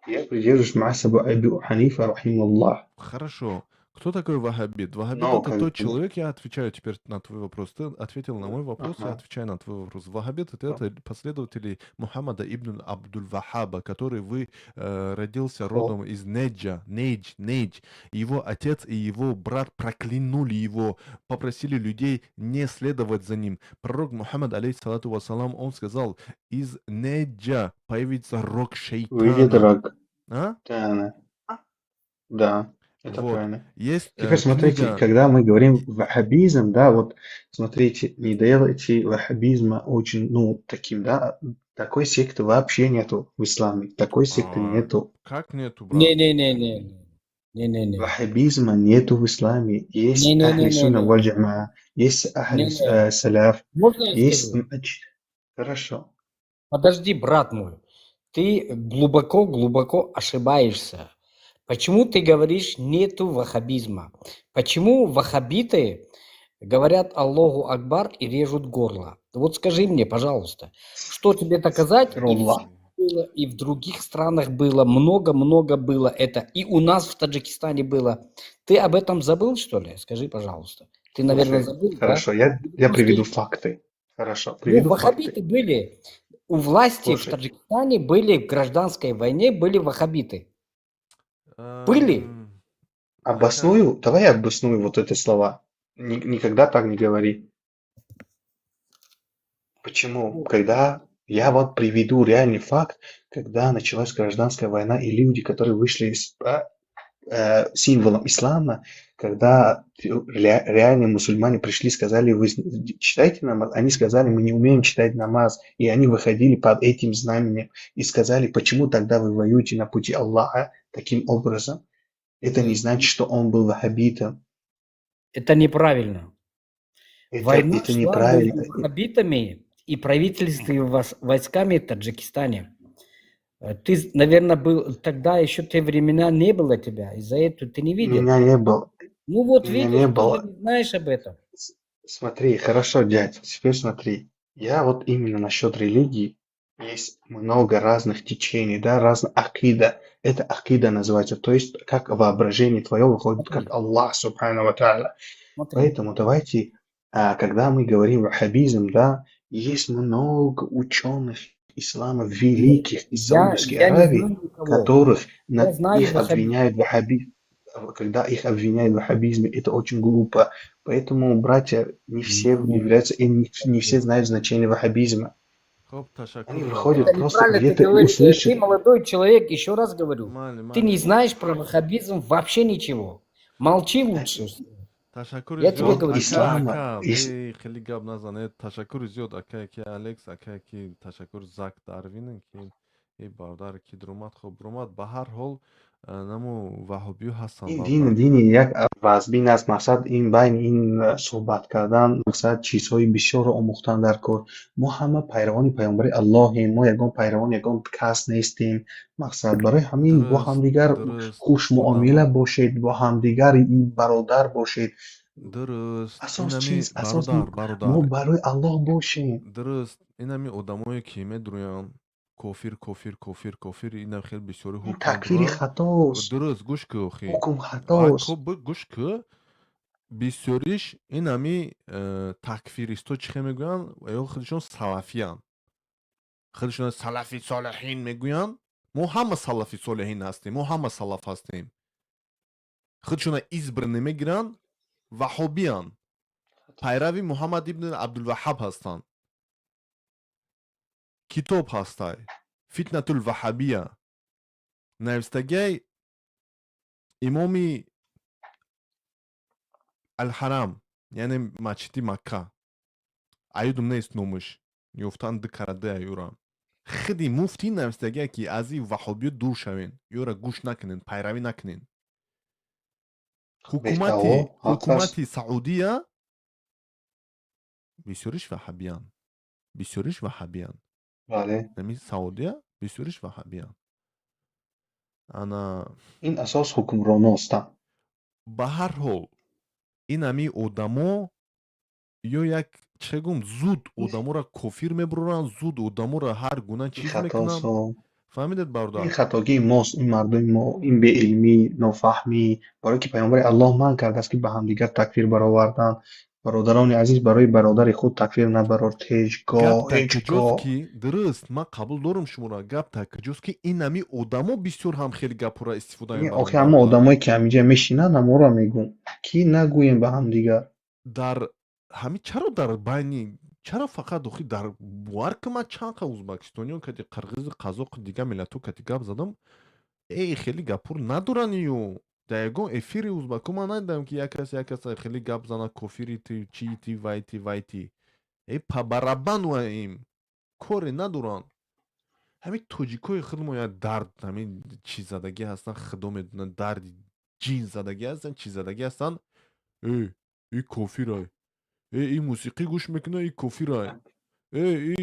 Я придерживаюсь масхаба Абу Ханифа рахимуллах. Хорошо. Кто такой ваххабит? Ваххабит Но это как тот бы... человек, я отвечаю теперь на твой вопрос. Ты ответил на мой вопрос, я Ага. отвечаю на твой вопрос. Ваххабит это последователи Мухаммада ибн Абдуль-Ваххаба, который родился родом из Неджа, Нейдж. Его отец и его брат проклянули его, попросили людей не следовать за ним. Пророк Мухаммад, алейхиссалату вассалам, он сказал, из Неджа появится рог Выйдет шейтана. рак. А? Да, это Вот. правильно. Есть Теперь смотрите, книга... когда мы говорим ваххабизм, да, вот смотрите, не делайте ваххабизма очень, ну, таким, да, такой секты вообще нету в исламе, такой секты нету. Как нету, брат? Не-не-не-не. Не-не-не. Ваххабизма нету в исламе. Есть ахли Не-не-не-не-не. сунна валь джамаа, есть ахли Не-не. саляф, Можно я есть... скажу? Хорошо. Подожди, брат мой. Ты глубоко ошибаешься. Почему ты говоришь нету ваххабизма? Почему ваххабиты говорят Аллаху Акбар и режут горло? Вот скажи мне, пожалуйста, что тебе доказать? И в Ролла. Сирии было, и в других странах было, много было это. И у нас в Таджикистане было. Ты об этом забыл, что ли? Скажи, пожалуйста. Ты, наверное, Слушай, забыл, хорошо, да? я приведу факты. Хорошо, Ну, приведу ваххабиты факты. были. У власти в Слушай, Таджикистане были в гражданской войне, были ваххабиты. Были. обосную, давай я обосную вот эти слова. Никогда так не говори. Почему? Когда я вот приведу реальный факт, когда началась гражданская война, и люди, которые вышли с символом ислама, когда реальные мусульмане пришли, сказали, вы читайте намаз, они сказали, мы не умеем читать намаз, и они выходили под этим знаменем и сказали, почему тогда вы воюете на пути Аллаха таким образом? Это не значит, что он был ваххабитом. Это неправильно. Война Это шла неправильно. между ваххабитами и правительственными войсками в Таджикистане. Ты, наверное, был тогда, еще те времена не было тебя, из-за этого ты не видел. Меня не было. Ну вот Меня видишь, не ты было. же не знаешь об этом. Смотри, хорошо, дядь, теперь смотри. Я вот именно насчет религии, есть много разных течений, да, разных акида. Это акида называется, то есть как воображение твое выходит, как Аллах, субхану ва тааля. Смотри. Поэтому давайте, когда мы говорим ваххабизм, да, есть много ученых ислама великих из Саудовской Я не Аравии, знаю никого. которых Я знаю их обвиняют в ваххабизме. Когда их обвиняют в ваххабизме, это очень глупо. Поэтому, братья, не все являются, и не все знают значение ваххабизма. Они выходят Это просто неправильно ты где-то говоришь. услышать. Ты молодой человек, еще раз говорю. Мали. Ты не знаешь про ваххабизм вообще ничего. Молчи лучше. Ташаккур Я тебе Вот говорю. ислама. خیلی گپ نزنه تشکر زیاد اکا که الکس اکا که تشکر زاک داروینن که ای باردار کی درمات خوب درمات به هر حال نمو وهابیو هستن این دین یک وضبین است. مقصد این بین این صحبت کردن، مقصد چیزهای بسیار رو آموختن در کار. ما همه پیروان پیامبر اللهیم، ما یگان پیروان یگان کس نیستیم. مقصد برای همین با همدیگر خوش معامله باشید، با همدیگر این برادر باشید. درست اساس چیز؟ اساس برادر ما برای الله باشیم. درست اینمی آدمایی که میدونن کافر اینم خیلی بسیاری این حکم تکفیر دارن. خطاست. درست گوش که خیلی حکم خطاست. خب گوش که بسیاریش اینمی تکفیریستا چه میگوین یا خودشون سلفیان خودشون سلفی صالحین میگوین ما همه سلفی صالحین هستیم ما همه سلف هستیم خودشون ایزبرنه میگیرن وهابیان پیروی محمد ابن عبدالوهاب هستن کتاب هستای فتنة الوهابیه نویسندگی امامی الحرام یعنی مسجد مکه ایودم نیست نومش یفتن دکرده ایورم خیلی مفتی نویسندگی که از این وهابی دور شوین یورا گوش نکنین پیروی نکنین حکومتی سعودیه بسیارش وهابیان بله. نمی سعودیه بسیارش وهابیان انا این اساس حکمرانی هستن. به هر حال این همی آدما یا یک چگم زود آدما را کافر میبرن زود آدما را هر گونه چیز میکنن فهمیدید این برادر؟ خطاگی ماست، این مردم ما، این به علمی نافهمی، برای که پیامبر الله من کرده است که به همدیگر تکفیر برآوردن. برادران عزیز، برای برادر خود تکفیر نبرار گپ هیچگاه. такаҷост ки дуруст ман қабул дорам шуморо. гап такаҷост ки ин ҳами одамо бисёр ҳам хеле гапҳоро истифода این мебаранд آخه همه бародар. آدمایی که همینجا میشینن همه را میگم کی نگویم به هم دیگر. дар ҳами чаро дар байни чаро фақат охи дар варк ма чанқа узбекистониён кади қирғизи қазоқи дига миллато кади гап задам хеле гапҳоро надоранию. дар ягон эфири узбаку ман надидам ки як кас хеле гап зана кофири ти чи ти вайти па барабану им коре надоранд. ҳамин тоҷикои худмон дард ҳамин чизадагӣ ҳастан, худо медонад дарди ҷин задагӣ ҳастан, чизадагӣ ҳастан. и кофирай, и мусиқӣ гӯш мекунад, и кофирай, и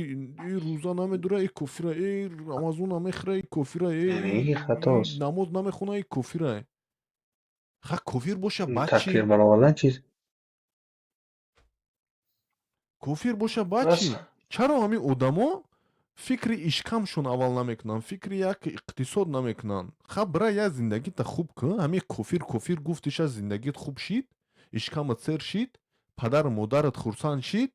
рӯза намедурад, и кофирай, рамазон намехӯрад, и кофирай, این خطاست. намоз намехонад, и кофирай. ха кофир боша баъд تکفیر чӣ? برآوردن چیز кофир боша баъд بس. чӣ? чаро ҳамин одамо фикри ишкамшон аввал намекунанд, фикри як иқтисод намекунанд. ха бира як зиндагита хуб кун. ҳамин кофир гуфтиша зиндагит хуб шид, ишкамат сер шид, падару модарат хурсанд шид,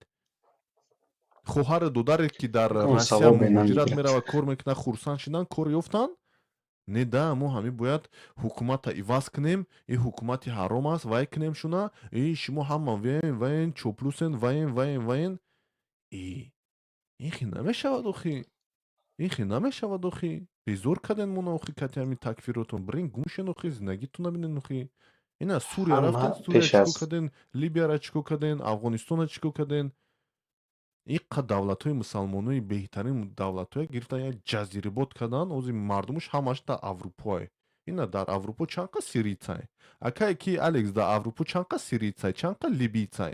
хоҳару додарет ки дар Он Россия савобе муҳоҷират намегирад. меравад, кор мекунад, хурсанд шидан, кор ёфтанд. не да, мо ҳамин бояд ҳукумата иваз кунем, ҳукумати ҳаром аст, вай кунем шуна, шумо ҳама ваен чоплусен, ваен. ин хи намешавад охи. ин хи намешавад охи. безор карден мона охи кати ҳамин такфиротон. бирин гумшен охи, зиндагитон набинен охи. ин аз Сурия ҳама рафтен, Сурия пеш чико аз карден, Либияра чико карден, Афғонистона чико карден. иққад давлатҳои мусалмонои беҳтарин давлатҳое гирифтан як ҷазирибот кардан. ҳозир мардумаш ҳамаш дар аврупое. ина дар аврупо чанқа сирийцай? Акае ки Алекс дар аврупо чанқа сирийцай, чанқа либийцай,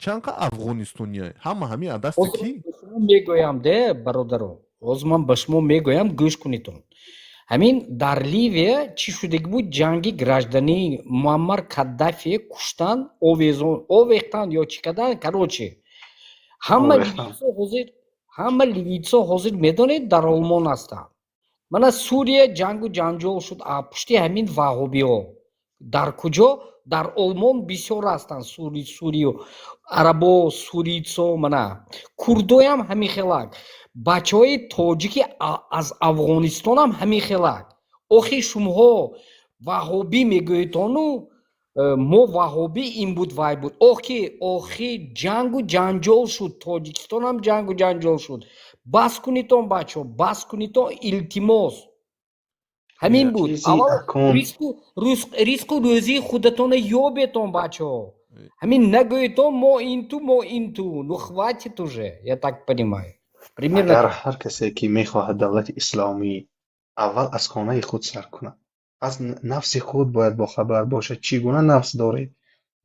чанқа афғонистониай? ҳама ҳамин адасти ки? шумо мегӯям де бародаро, ҳозир ман ба шумо мегӯям, гӯш кунитон. ҳамин дар Ливия чӣ шудагӣ буд? Ҷанги граждании Муаммар Каддафи куштан, овехтан ё чӣ кардан. Короче, ҳама ливийцо ҳозир медонед дар олмон ҳастанд. мана Сурия ҷангу ҷанҷол шуд пушти ҳамин ваҳобиҳо. дар куҷо? дар олмон бисёр ҳастанд. сурию арабо, сурийцо, мана курдоям ҳамин хелак, бачаҳои тоҷики аз Афғонистон ҳам ҳамин хелак. охи шумоҳо ваҳобӣ мегӯедону мо ваҳобӣ ин буд вай буд. охи ҷангу ҷанҷол шуд. Тоҷикистон ҳам ҷангу ҷанҷол шуд. бас кунитон бачаҳо, бас кунитон, илтимос. ҳамин буд. Аввал ризқу рӯзии худатона ёбетон бачаҳо. ҳамин нагӯетон мо ин ту. Ну хватит уже, я так понимаю. Примерно. اگر هر کسی که میخواهد دولت اسلامی اول از خانه خود سر کند، از نفس خود باید با خبر باشد چگونه نفس دارید.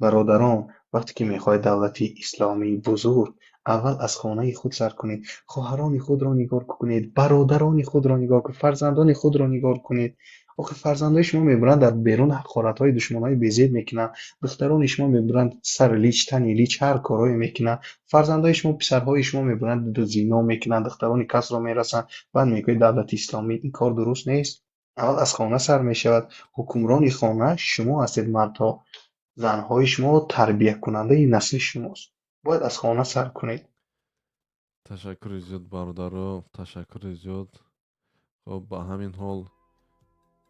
برادران، وقتی که میخواهید دولت اسلامی بزرگ، اول از خانه خود سر کنید. خواهران خود را نگاه کنید، برادران خود را نگاه کنید، فرزندان خود را نگاه کنید. آخه فرزندای شما میبرند در بیرون حقارت‌های دشمنای بیزید میکنن، دختران شما میبرند سر لیچ، تنی لیچ، هر کارایی میکنن. فرزندای شما، پسرهای شما میبرند دو زینا میکنن، دختران کس را میرسن. بعد میگوید دولت اسلامی. این کار درست نیست. اول از خانه سر میشود. حکمران خانه شما هستید، مردها. زنهای شما تربیت کننده نسل شماست. باید از خانه سر کنید. تشکر زیاد برادرو، تشکر زیاد. خب با همین حال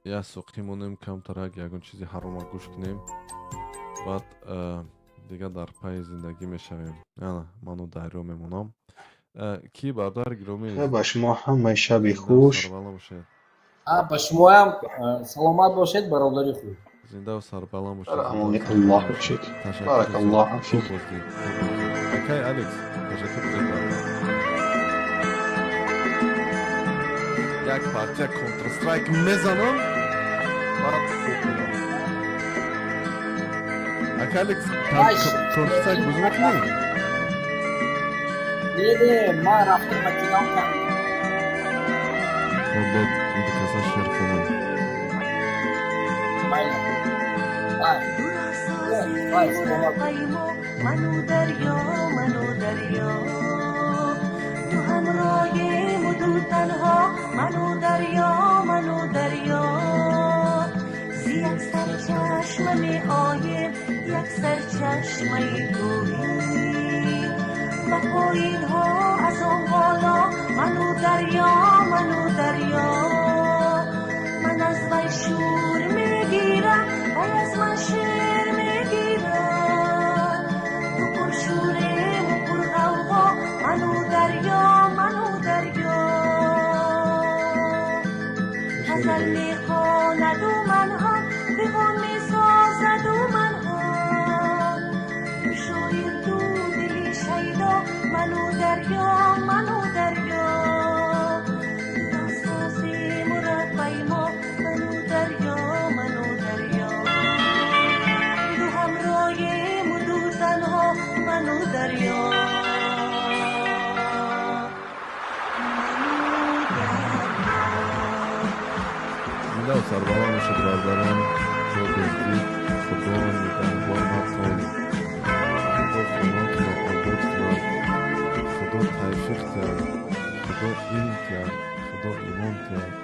یا سوقی مونیم کمتر یکون چیزی حرام گوش کنیم. بعد دیگه در پای زندگی میشویم. یعنی منو دریا میمونم. کی برادر گرامی؟ با شما همه شب خوش. ба шумо ҳам саломат бошед, бародари худ. زنده و سربلند باشید. امانی الله باشید. بارک الله فیک. اوکی الکس، تشکر زیاد. یک پارچه کانتر استرایک میزنم. بعد خوب میرم. اوکی الکس، کانتر استرایک بازی میکنی؟ نه من رفتم مکینام کردم. خب باید این کسا شیر کنم. منو دریا تو همراه مدو تنها منو دریا سرچشمه تویی و پایین ها از آن بالا منو دریا من از وی شور میگیرم وی از من شیر میگیرم تو پر شورم و پر غوغا منو دریا غزل میخواند و من هم بخون میسازد و من هم تو شایر تو دلی شیدا منو دریا تو سازی مربی ما منو دریا دو همراهیم و دو تنها منو دریا زنده و سربلندش برادران با دزدی خدا میگن با مقام خدا خدا آباد کرد خدا توفیق کرد خدا علم کرد خدا ایمان کرد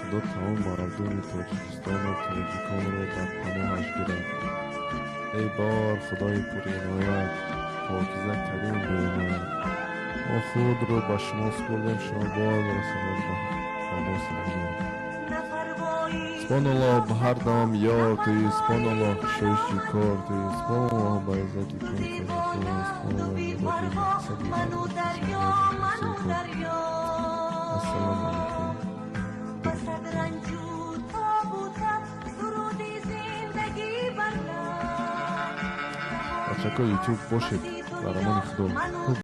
خدا تمام مردم تاجیکستان و تاجیکان را در پناهش گرفت ای بار خدای پر عنایت پاکیزه کریم به عنایت ما خود را به شما سپردیم شما باید رسانید به ما سلام Subhanallah, bahar dam yar to'yi, subhanallah, sho'ishchi kor to'yi, subhanallah, bayzaki kun to'yi, subhanallah, assalomu alaykum. Bachaka YouTube boshid, qahramoni Xudo.